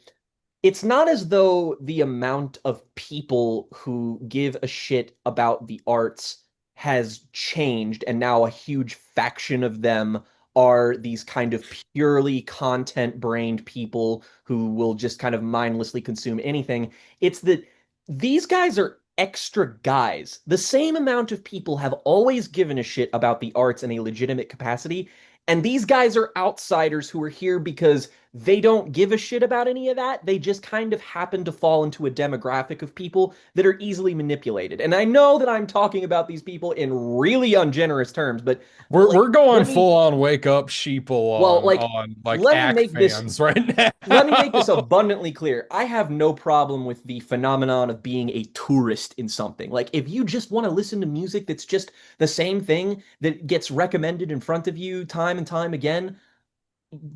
it's not as though the amount of people who give a shit about the arts has changed, and now a huge faction of them are these kind of purely content-brained people who will just kind of mindlessly consume anything. It's that these guys are extra guys. The same amount of people have always given a shit about the arts in a legitimate capacity, and these guys are outsiders who are here because they don't give a shit about any of that. They just kind of happen to fall into a demographic of people that are easily manipulated. And I know that I'm talking about these people in really ungenerous terms, but We're like, we're going let me, full on wake up sheeple well, on like, like let me ACK make this fans right let me make this now. abundantly clear. I have no problem with the phenomenon of being a tourist in something. Like, if you just want to listen to music that's just the same thing that gets recommended in front of you time and time again,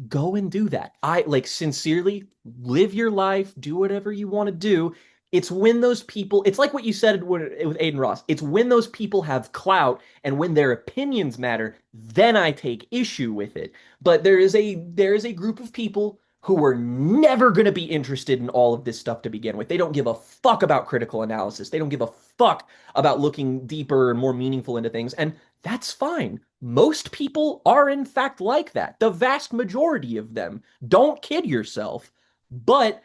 go and do that. I like sincerely live your life, do whatever you want to do. It's when those people, it's like what you said with Aiden Ross. It's when those people have clout and when their opinions matter, then I take issue with it. But there is a group of people who were never going to be interested in all of this stuff to begin with. They don't give a fuck about critical analysis. They don't give a fuck about looking deeper and more meaningful into things. And that's fine. Most people are, in fact, like that. The vast majority of them. Don't kid yourself. But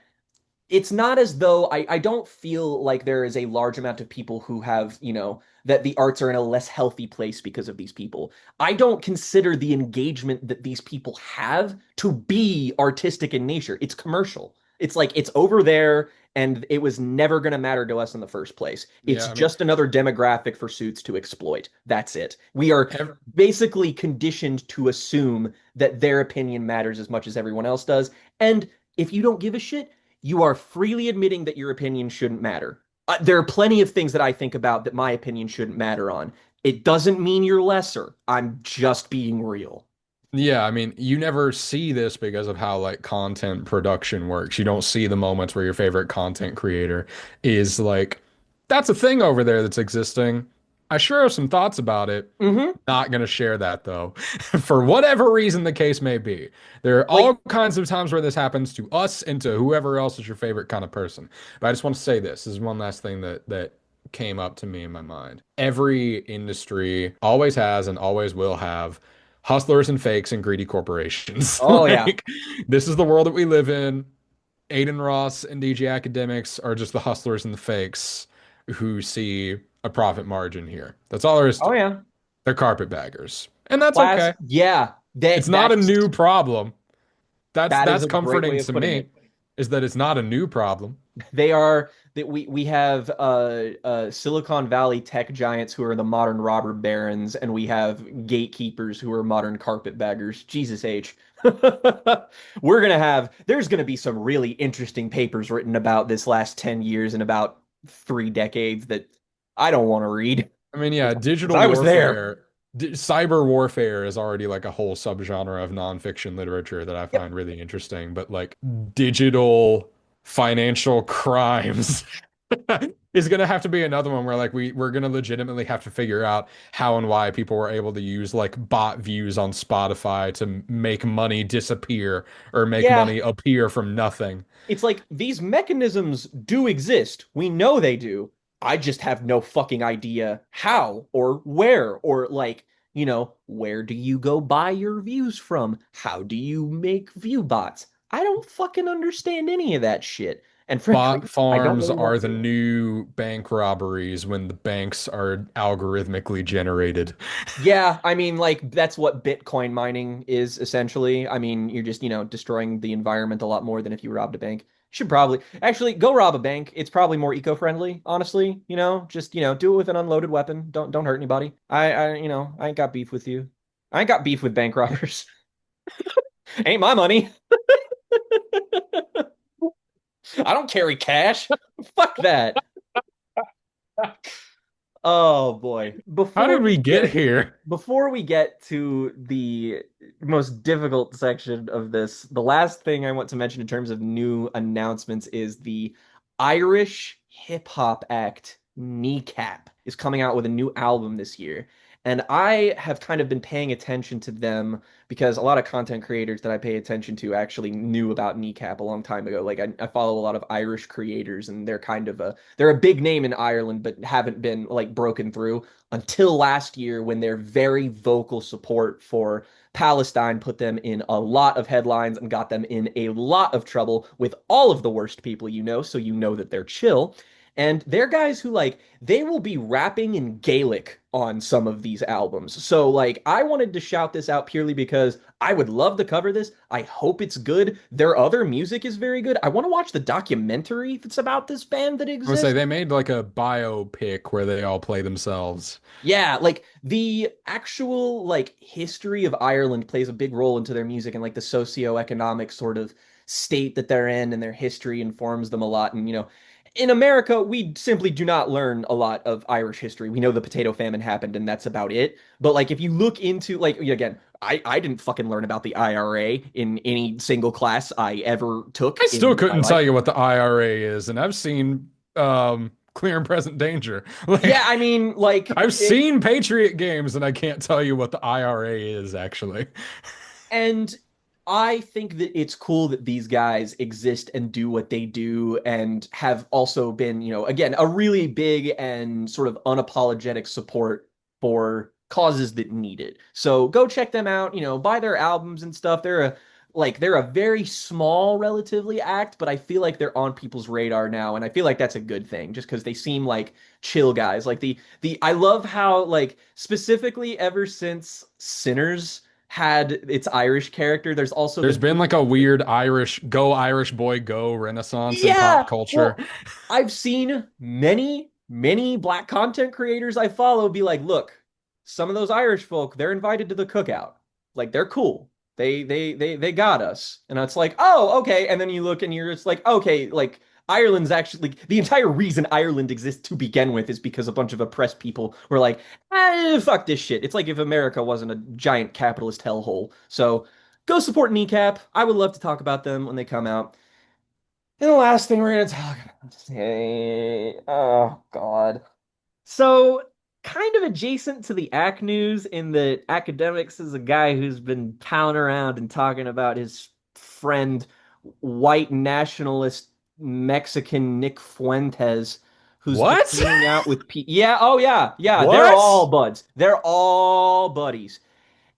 it's not as though I don't feel like there is a large amount of people who have, that the arts are in a less healthy place because of these people. I don't consider the engagement that these people have to be artistic in nature. It's commercial. It's like it's over there and it was never going to matter to us in the first place. It's Yeah, I mean, just another demographic for suits to exploit. That's it. We are ev basically conditioned to assume that their opinion matters as much as everyone else does. And if you don't give a shit, you are freely admitting that your opinion shouldn't matter. There are plenty of things that I think about that my opinion shouldn't matter on. It doesn't mean you're lesser. I'm just being real. Yeah, I mean, you never see this because of how like content production works. You don't see the moments where your favorite content creator is like, that's a thing over there that's existing. I sure have some thoughts about it. Mm-hmm. Not going to share that though, for whatever reason the case may be. There are all Like, kinds of times where this happens to us and to whoever else is your favorite kind of person. But I just want to say this. This is one last thing that came up to me in my mind. Every industry always has and always will have hustlers and fakes and greedy corporations. oh yeah. Like, this is the world that we live in. Aiden Ross and DJ Academics are just the hustlers and the fakes who see a profit margin here. That's all there is Oh to it. yeah. They're carpetbaggers. And that's Class. okay. Yeah. It's That not a that's new problem. That's that is that's a great way comforting of to putting me, it. is that it's not a new problem. They are that we have Silicon Valley tech giants who are the modern robber barons, and we have gatekeepers who are modern carpetbaggers. Jesus H. There's gonna be some really interesting papers written about this last 10 years and about 3 decades that I don't want to read. I mean, yeah, Because digital I was there. warfare, cyber warfare is already like a whole subgenre of nonfiction literature that I Yep. find really interesting. But like digital financial crimes is gonna have to be another one where like we're gonna legitimately have to figure out how and why people were able to use like bot views on Spotify to make money disappear or make Yeah, money appear from nothing. it's like these mechanisms do exist. We know they do. I just have no fucking idea how or where or like, where do you go buy your views from? How do you make view bots? I don't fucking understand any of that shit. And frankly, Bot I don't farms really are want the to. new bank robberies when the banks are algorithmically generated. Yeah, I mean, like that's what Bitcoin mining is essentially. I mean, you're just, destroying the environment a lot more than if you robbed a bank. Should probably actually go rob a bank. It's probably more eco-friendly, honestly. Just, do it with an unloaded weapon. Don't hurt anybody. I ain't got beef with you. I ain't got beef with bank robbers. Ain't my money. I don't carry cash. Fuck that. Oh boy. How did we get here? Before we get to the most difficult section of this, the last thing I want to mention in terms of new announcements is the Irish hip hop act Kneecap is coming out with a new album this year. And I have kind of been paying attention to them because a lot of content creators that I pay attention to actually knew about Kneecap a long time ago. Like I follow a lot of Irish creators and they're a big name in Ireland, but haven't been like broken through until last year when their very vocal support for Palestine put them in a lot of headlines and got them in a lot of trouble with all of the worst people so you know that they're chill. And they're guys who they will be rapping in Gaelic on some of these albums. So I wanted to shout this out purely because I would love to cover this. I hope it's good. Their other music is very good. I want to watch the documentary that's about this band that I would say exists. they made like a biopic where they all play themselves. Yeah, like the actual history of Ireland plays a big role into their music and like the socio-economic sort of state that they're in and their history informs them a lot. And in America, we simply do not learn a lot of Irish history. We know the potato famine happened and that's about it. But if you look into again, I didn't fucking learn about the IRA in any single class I ever took I still in my couldn't tell life. you what the IRA is, and I've seen Clear and Present Danger. Yeah, Like I mean, I've seen Patriot games, and I can't tell you what the IRA is actually. and I think that it's cool that these guys exist and do what they do and have also been, again, a really big and sort of unapologetic support for causes that need it. So go check them out, buy their albums and stuff. They're a very small relatively act, but I feel like they're on people's radar now and I feel like that's a good thing just because they seem like chill guys. Like the I love how specifically ever since Sinners had its Irish character. There's also There's been been like a weird Irish boy go renaissance in pop yeah. culture. Well, I've seen many, many black content creators I follow be like, look, some of those Irish folk, they're invited to the cookout. Like they're cool. They got us. And it's like, oh, okay. And then you look and you're just like, okay, Ireland's actually the entire reason Ireland exists to begin with is because a bunch of oppressed people were like, fuck this shit. It's like if America wasn't a giant capitalist hellhole. So go support Kneecap. I would love to talk about them when they come out. And the last thing we're going to talk about today, oh God. So, kind of adjacent to the ACK news in that academics is a guy who's been pounding around and talking about his friend, white nationalist Mexican Nick Fuentes, who's been What? hanging out with yeah, oh yeah, yeah, they're all What? buds. They're all buddies.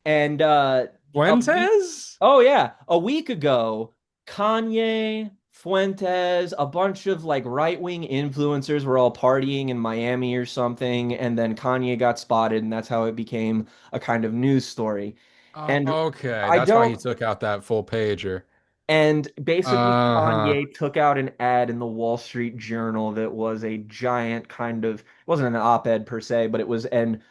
And a week, Fuentes? oh yeah, a week ago, Kanye, Fuentes, a bunch of right-wing influencers were all partying in Miami or something, and then Kanye got spotted, and that's how it became a kind of news story. And Okay, I that's why he don't took out that full pager. and basically, Uh-huh. Kanye took out an ad in the Wall Street Journal that was a giant kind of, it wasn't an op-ed per se, but it was an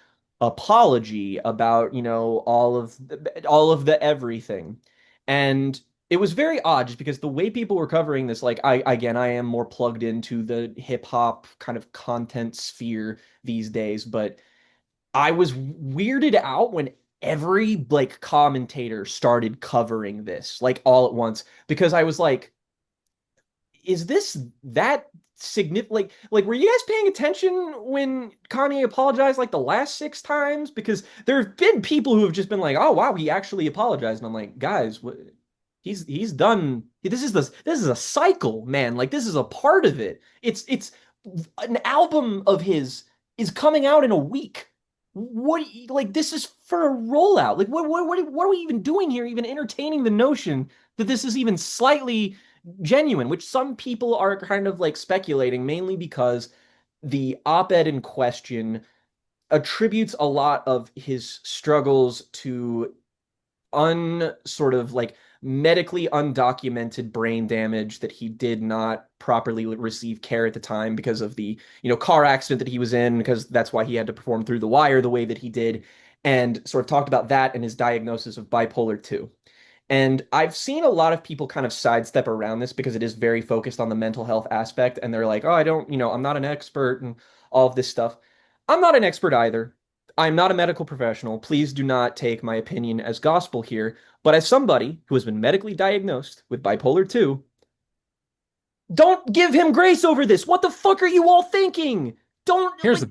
apology about, all of the everything. And it was very odd just because the way people were covering this, I am more plugged into the hip hop kind of content sphere these days, but I was weirded out when every like commentator started covering this like all at once because I was like, is this that significant? Like, were you guys paying attention when Kanye apologized like the last six times? Because there have been people who have just been like, "Oh wow, he actually apologized," and I'm like, guys, what? He's done. This is a cycle, man. Like this is a part of it. It's an album of his is coming out in a week. What like this is for a rollout? Like what are we even doing here? Even entertaining the notion that this is even slightly genuine, which some people are kind of like speculating, mainly because the op-ed in question attributes a lot of his struggles to sort of like medically undocumented brain damage that he did not properly receive care at the time because of the car accident that he was in, because that's why he had to perform through the wire the way that he did, and sort of talked about that and his diagnosis of bipolar 2. And I've seen a lot of people kind of sidestep around this because it is very focused on the mental health aspect. And they're like, oh, I don't, I'm not an expert and all of this stuff. I'm not an expert either. I'm not a medical professional. Please do not take my opinion as gospel here. But as somebody who has been medically diagnosed with bipolar 2, don't give him grace over this. What the fuck are you all thinking? Don't Here's like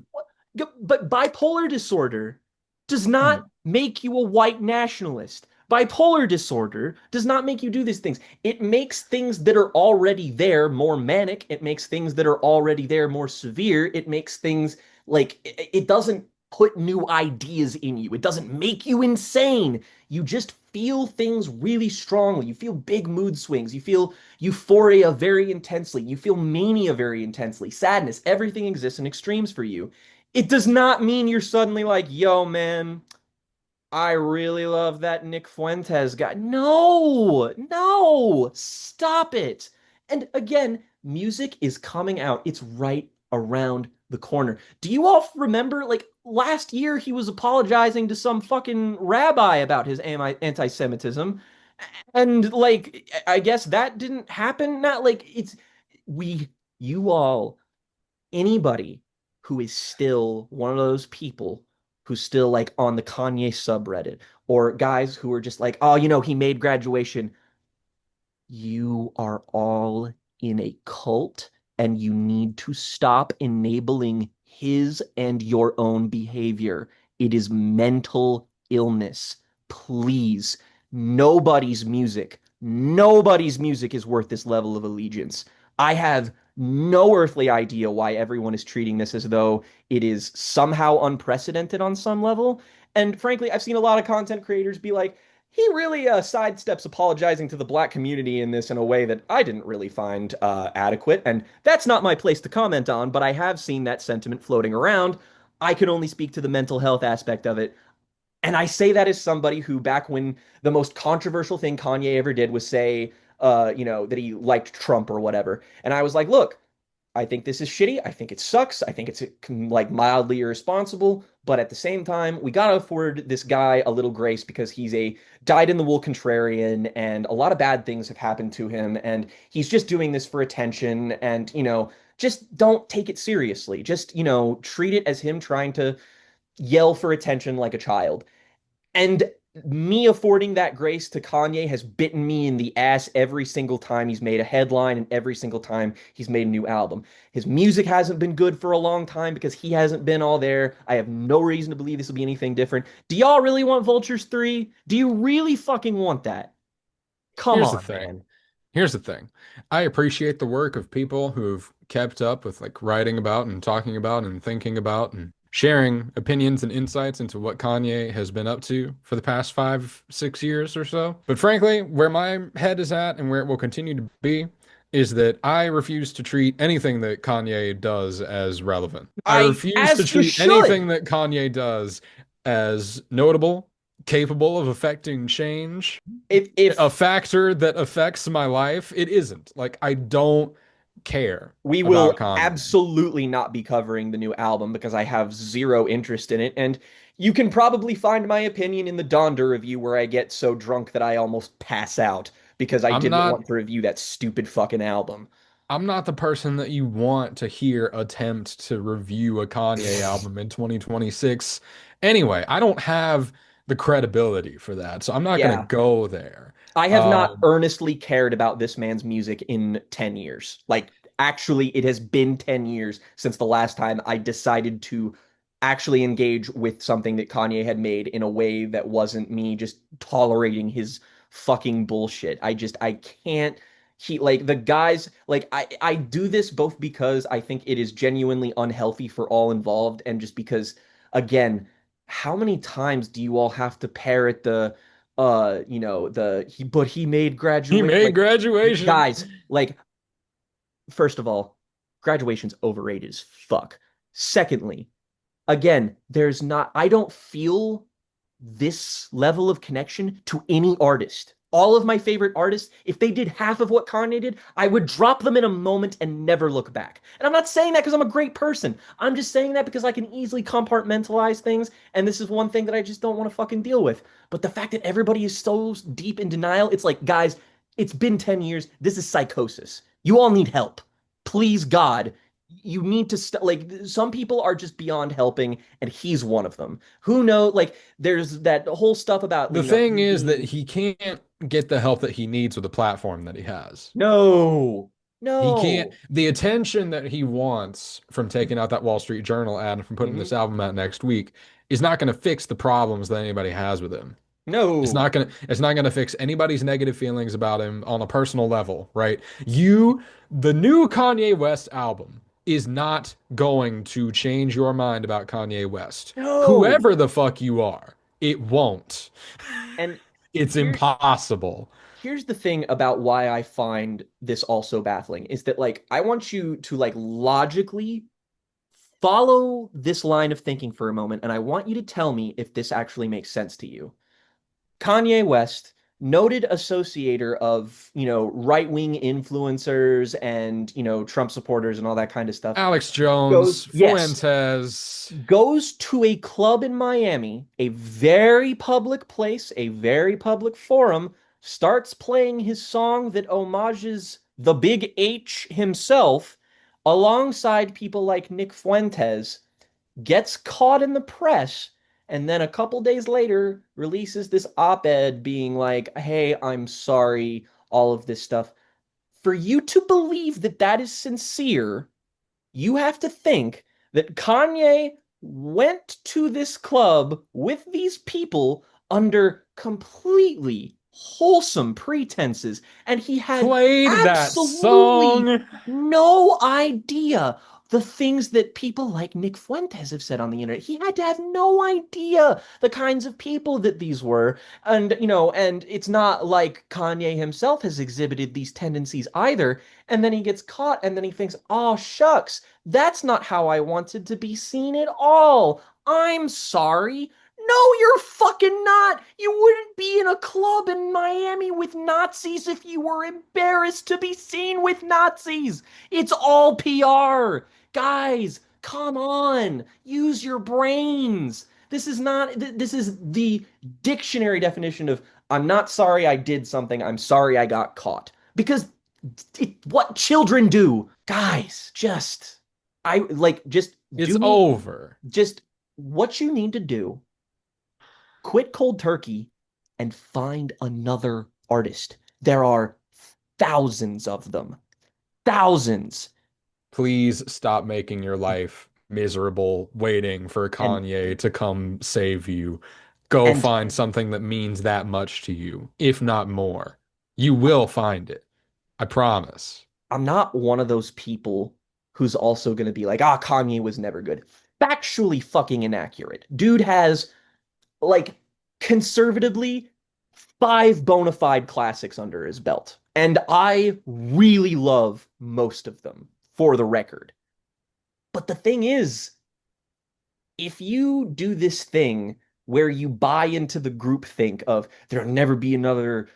the but bipolar disorder does hmm, not make you a white nationalist. Bipolar disorder does not make you do these things. It makes things that are already there more manic. It makes things that are already there more severe. It makes things like it doesn't put new ideas in you. It doesn't make you insane. You just feel things really strongly. You feel big mood swings. You feel euphoria very intensely. You feel mania very intensely. Sadness. Everything exists in extremes for you. It does not mean you're suddenly like, yo, man, I really love that Nick Fuentes guy. No, no, stop it. And again, music is coming out. It's right around the corner. Do you all remember, like, last year he was apologizing to some fucking rabbi about his anti-Semitism? And, like, I guess that didn't happen. Not like we, you all anybody who is still one of those people who's still like on the Kanye subreddit, or guys who are just like, oh, he made graduation. You are all in a cult and you need to stop enabling his and your own behavior. It is mental illness. Please. Nobody's music is worth this level of allegiance. I have no earthly idea why everyone is treating this as though it is somehow unprecedented on some level. And frankly, I've seen a lot of content creators be like, he really sidesteps apologizing to the black community in this in a way that I didn't really find adequate. And that's not my place to comment on, but I have seen that sentiment floating around. I can only speak to the mental health aspect of it. And I say that as somebody who, back when the most controversial thing Kanye ever did was say, that he liked Trump or whatever. And I was like, look, I think this is shitty. I think it sucks. I think it's like mildly irresponsible. But at the same time, we gotta afford this guy a little grace because he's a dyed-in-the-wool contrarian, and a lot of bad things have happened to him, and he's just doing this for attention. And just don't take it seriously. Just treat it as him trying to yell for attention like a child. And me affording that grace to Kanye has bitten me in the ass every single time he's made a headline and every single time he's made a new album. His music hasn't been good for a long time because he hasn't been all there. I have no reason to believe this will be anything different. Do y'all really want Vultures 3? Do you really fucking want that? Come here's the on, thing. man. Here's the thing. I appreciate the work of people who've kept up with like writing about and talking about and thinking about and sharing opinions and insights into what Kanye has been up to for the past 5, 6 years or so. But frankly, where my head is at and where it will continue to be is that I refuse to treat anything that Kanye does as relevant. I refuse to As you treat anything should. that Kanye does as notable, capable of affecting change, a If factor that affects my life. It isn't. Like, I don't care we will about Kanye. absolutely not be covering the new album because I have zero interest in it. And you can probably find my opinion in the Donda review where I get so drunk that I almost pass out because I I'm didn't not want to review that stupid fucking album. I'm not the person that you want to hear attempt to review a Kanye album in 2026. Anyway, I don't have the credibility for that, so I'm not going to Yeah. go there. I have not Um, earnestly cared about this man's music in 10 years. Like, actually, it has been 10 years since the last time I decided to actually engage with something that Kanye had made in a way that wasn't me just tolerating his fucking bullshit. I can't. He, like, the guys, like, I do this both because I think it is genuinely unhealthy for all involved, and just because, again, how many times do you all have to parrot the but he made he graduate, made like, graduation. guys, like, first of all, graduation's overrated as fuck. Secondly, again, there's not, I don't feel this level of connection to any artist. All of my favorite artists, if they did half of what Kanye did, I would drop them in a moment and never look back. And I'm not saying that because I'm a great person. I'm just saying that because I can easily compartmentalize things, and this is one thing that I just don't want to fucking deal with. But the fact that everybody is so deep in denial, it's like, guys, it's been 10 years. This is psychosis. You all need help. Please, God, you need to like, some people are just beyond helping, and he's one of them. Who knows, like, there's that whole stuff about, The thing him is that being, he can't get the help that he needs with the platform that he has. no, He can't, no. the attention that he wants from taking out that Wall Street Journal ad and from putting Hmm. this album out next week is not going to fix the problems that anybody has with him. No. It's not gonna fix anybody's negative feelings about him on a personal level, right? The new Kanye West album is not going to change your mind about Kanye West. No. Whoever the fuck you are, it won't. And It's here impossible. here's the thing about why I find this also baffling is that, like, I want you to, like, logically follow this line of thinking for a moment, and I want you to tell me if this actually makes sense to you. Kanye West, noted associator of, right-wing influencers and, Trump supporters and all that kind of stuff, Alex Jones, goes, yes, Fuentes, goes to a club in Miami, a very public place, a very public forum, starts playing his song that homages the Big H himself alongside people like Nick Fuentes, gets caught in the press, and then a couple days later releases this op-ed being like, hey, I'm sorry, all of this stuff. For you to believe that that is sincere, you have to think that Kanye went to this club with these people under completely wholesome pretenses, and he had played that absolutely song. no idea the things that people like Nick Fuentes have said on the internet. He had to have no idea the kinds of people that these were. And it's not like Kanye himself has exhibited these tendencies either. And then he gets caught, and then he thinks, oh, shucks, that's not how I wanted to be seen at all. I'm sorry. No, you're fucking not. You wouldn't be in a club in Miami with Nazis if you were embarrassed to be seen with Nazis. It's all PR. Guys, come on. Use your brains. This is not, this is the dictionary definition of I'm not sorry I did something. I'm sorry I got caught. Because what children do. Guys, just It's do me, over. just what you need to do, quit cold turkey and find another artist. There are thousands of them. Thousands. Please stop making your life miserable waiting for And Kanye to come save you. Go and find something that means that much to you, if not more. You will find it. I promise. I'm not one of those people who's also going to be like, Kanye was never good. Factually fucking inaccurate. Dude has, like, conservatively, five bona fide classics under his belt. And I really love most of them, for the record. But the thing is, if you do this thing where you buy into the group think of there'll never be another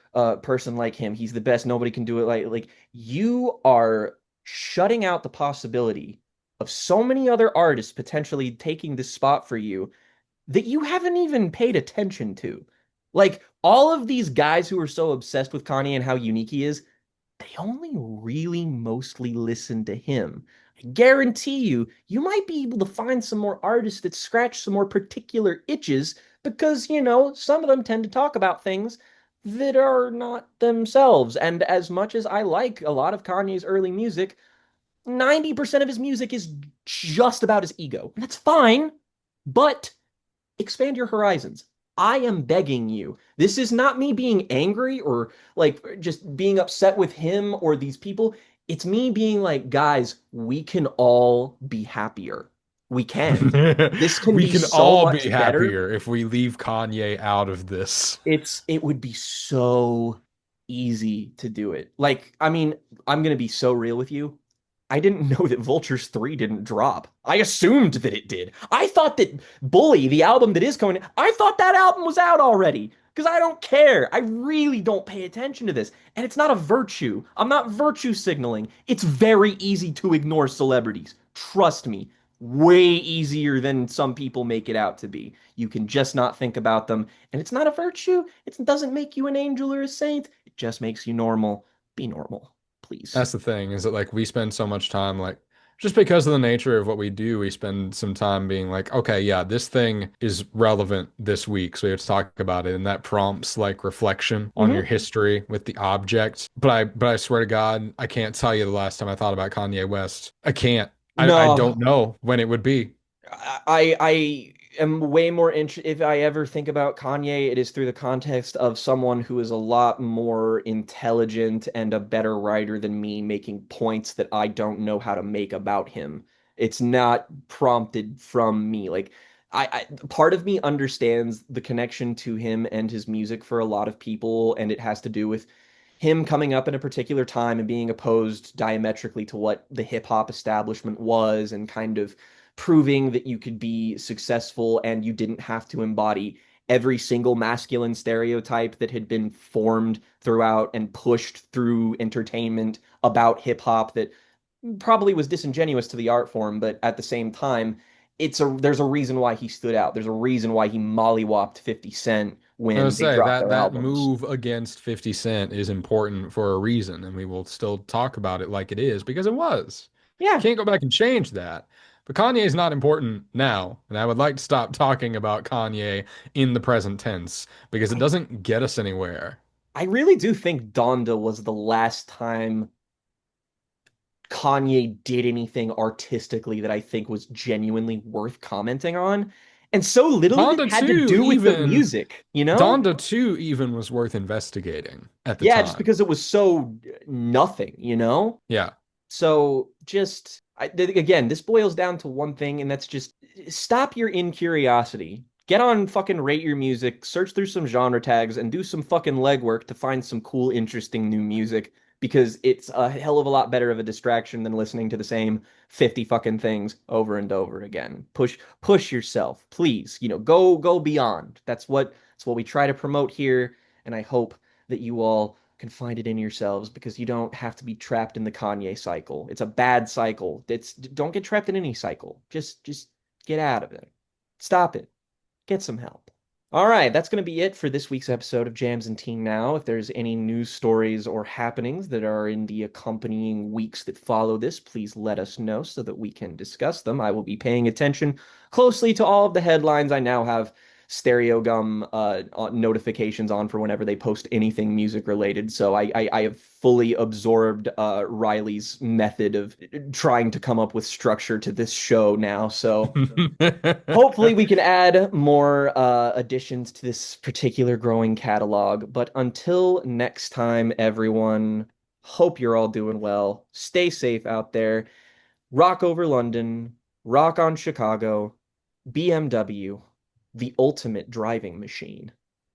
person like him, he's the best, nobody can do it, like, you are shutting out the possibility of so many other artists potentially taking this spot for you that you haven't even paid attention to. Like, all of these guys who are so obsessed with Kanye and how unique he is, they only really mostly listen to him. I guarantee you, you might be able to find some more artists that scratch some more particular itches because, some of them tend to talk about things that are not themselves. And as much as I like a lot of Kanye's early music, 90% of his music is just about his ego. And that's fine, but expand your horizons. I am begging you. This is not me being angry or like just being upset with him or these people. It's me being like, guys, we can all be happier. We can. This can We be can so all be much better. happier if we leave Kanye out of this. It would be so easy to do it. Like, I mean, I'm gonna be so real with you. I didn't know that Vultures 3 didn't drop. I assumed that it did. I thought that Bully, the album that is coming, I thought that album was out already. Because I don't care. I really don't pay attention to this. And it's not a virtue. I'm not virtue signaling. It's very easy to ignore celebrities. Trust me. Way easier than some people make it out to be. You can just not think about them. And it's not a virtue. It doesn't make you an angel or a saint. It just makes you normal. Be normal, please. That's the thing, is that like we spend so much time like just because of the nature of what we do, we spend some time being like, okay, yeah, this thing is relevant this week, so we have to talk about it. And that prompts like reflection on your Hmm. history with the object. But I swear to God, I can't tell you the last time I thought about Kanye West. I can't. I No, don't know when it would be. I am way more interested. If I ever think about Kanye, it is through the context of someone who is a lot more intelligent and a better writer than me, making points that I don't know how to make about him. It's not prompted from me. Like part of me understands the connection to him and his music for a lot of people, and it has to do with him coming up in a particular time and being opposed diametrically to what the hip hop establishment was and kind of proving that you could be successful and you didn't have to embody every single masculine stereotype that had been formed throughout and pushed through entertainment about hip hop that probably was disingenuous to the art form, but at the same time, there's a reason why he stood out. There's a reason why he mollywopped 50 Cent I when was they say dropped that their that albums. move against 50 Cent is important for a reason, and we will still talk about it like it is because it was. Yeah, Can't go back and change that. But Kanye is not important now, and I would like to stop talking about Kanye in the present tense because it I doesn't get us anywhere. I really do think Donda was the last time Kanye did anything artistically that I think was genuinely worth commenting on. And so little of it Donda had to 2 do with the even music, you know? Donda 2 even was worth investigating at the Yeah, just time. because it was so nothing, you know? Yeah. So just again, this boils down to one thing, and that's just stop your incuriosity. Get on fucking rate your music, search through some genre tags, and do some fucking legwork to find some cool, interesting new music because it's a hell of a lot better of a distraction than listening to the same 50 fucking things over and over again. Push yourself, please. Go beyond. That's what we try to promote here, and I hope that you all can find it in yourselves because you don't have to be trapped in the Kanye cycle. It's a bad cycle. Don't get trapped in any cycle. Just get out of it. Stop it. Get some help. All right, that's going to be it for this week's episode of Jams and Teen Now. If there's any news stories or happenings that are in the accompanying weeks that follow this, please let us know so that we can discuss them. I will be paying attention closely to all of the headlines. I now have Stereo Gum notifications on for whenever they post anything music related. So I have fully absorbed Riley's method of trying to come up with structure to this show now. So hopefully we can add more additions to this particular growing catalog. But until next time, everyone, hope you're all doing well. Stay safe out there. Rock over London, rock on Chicago, BMW, the ultimate driving machine.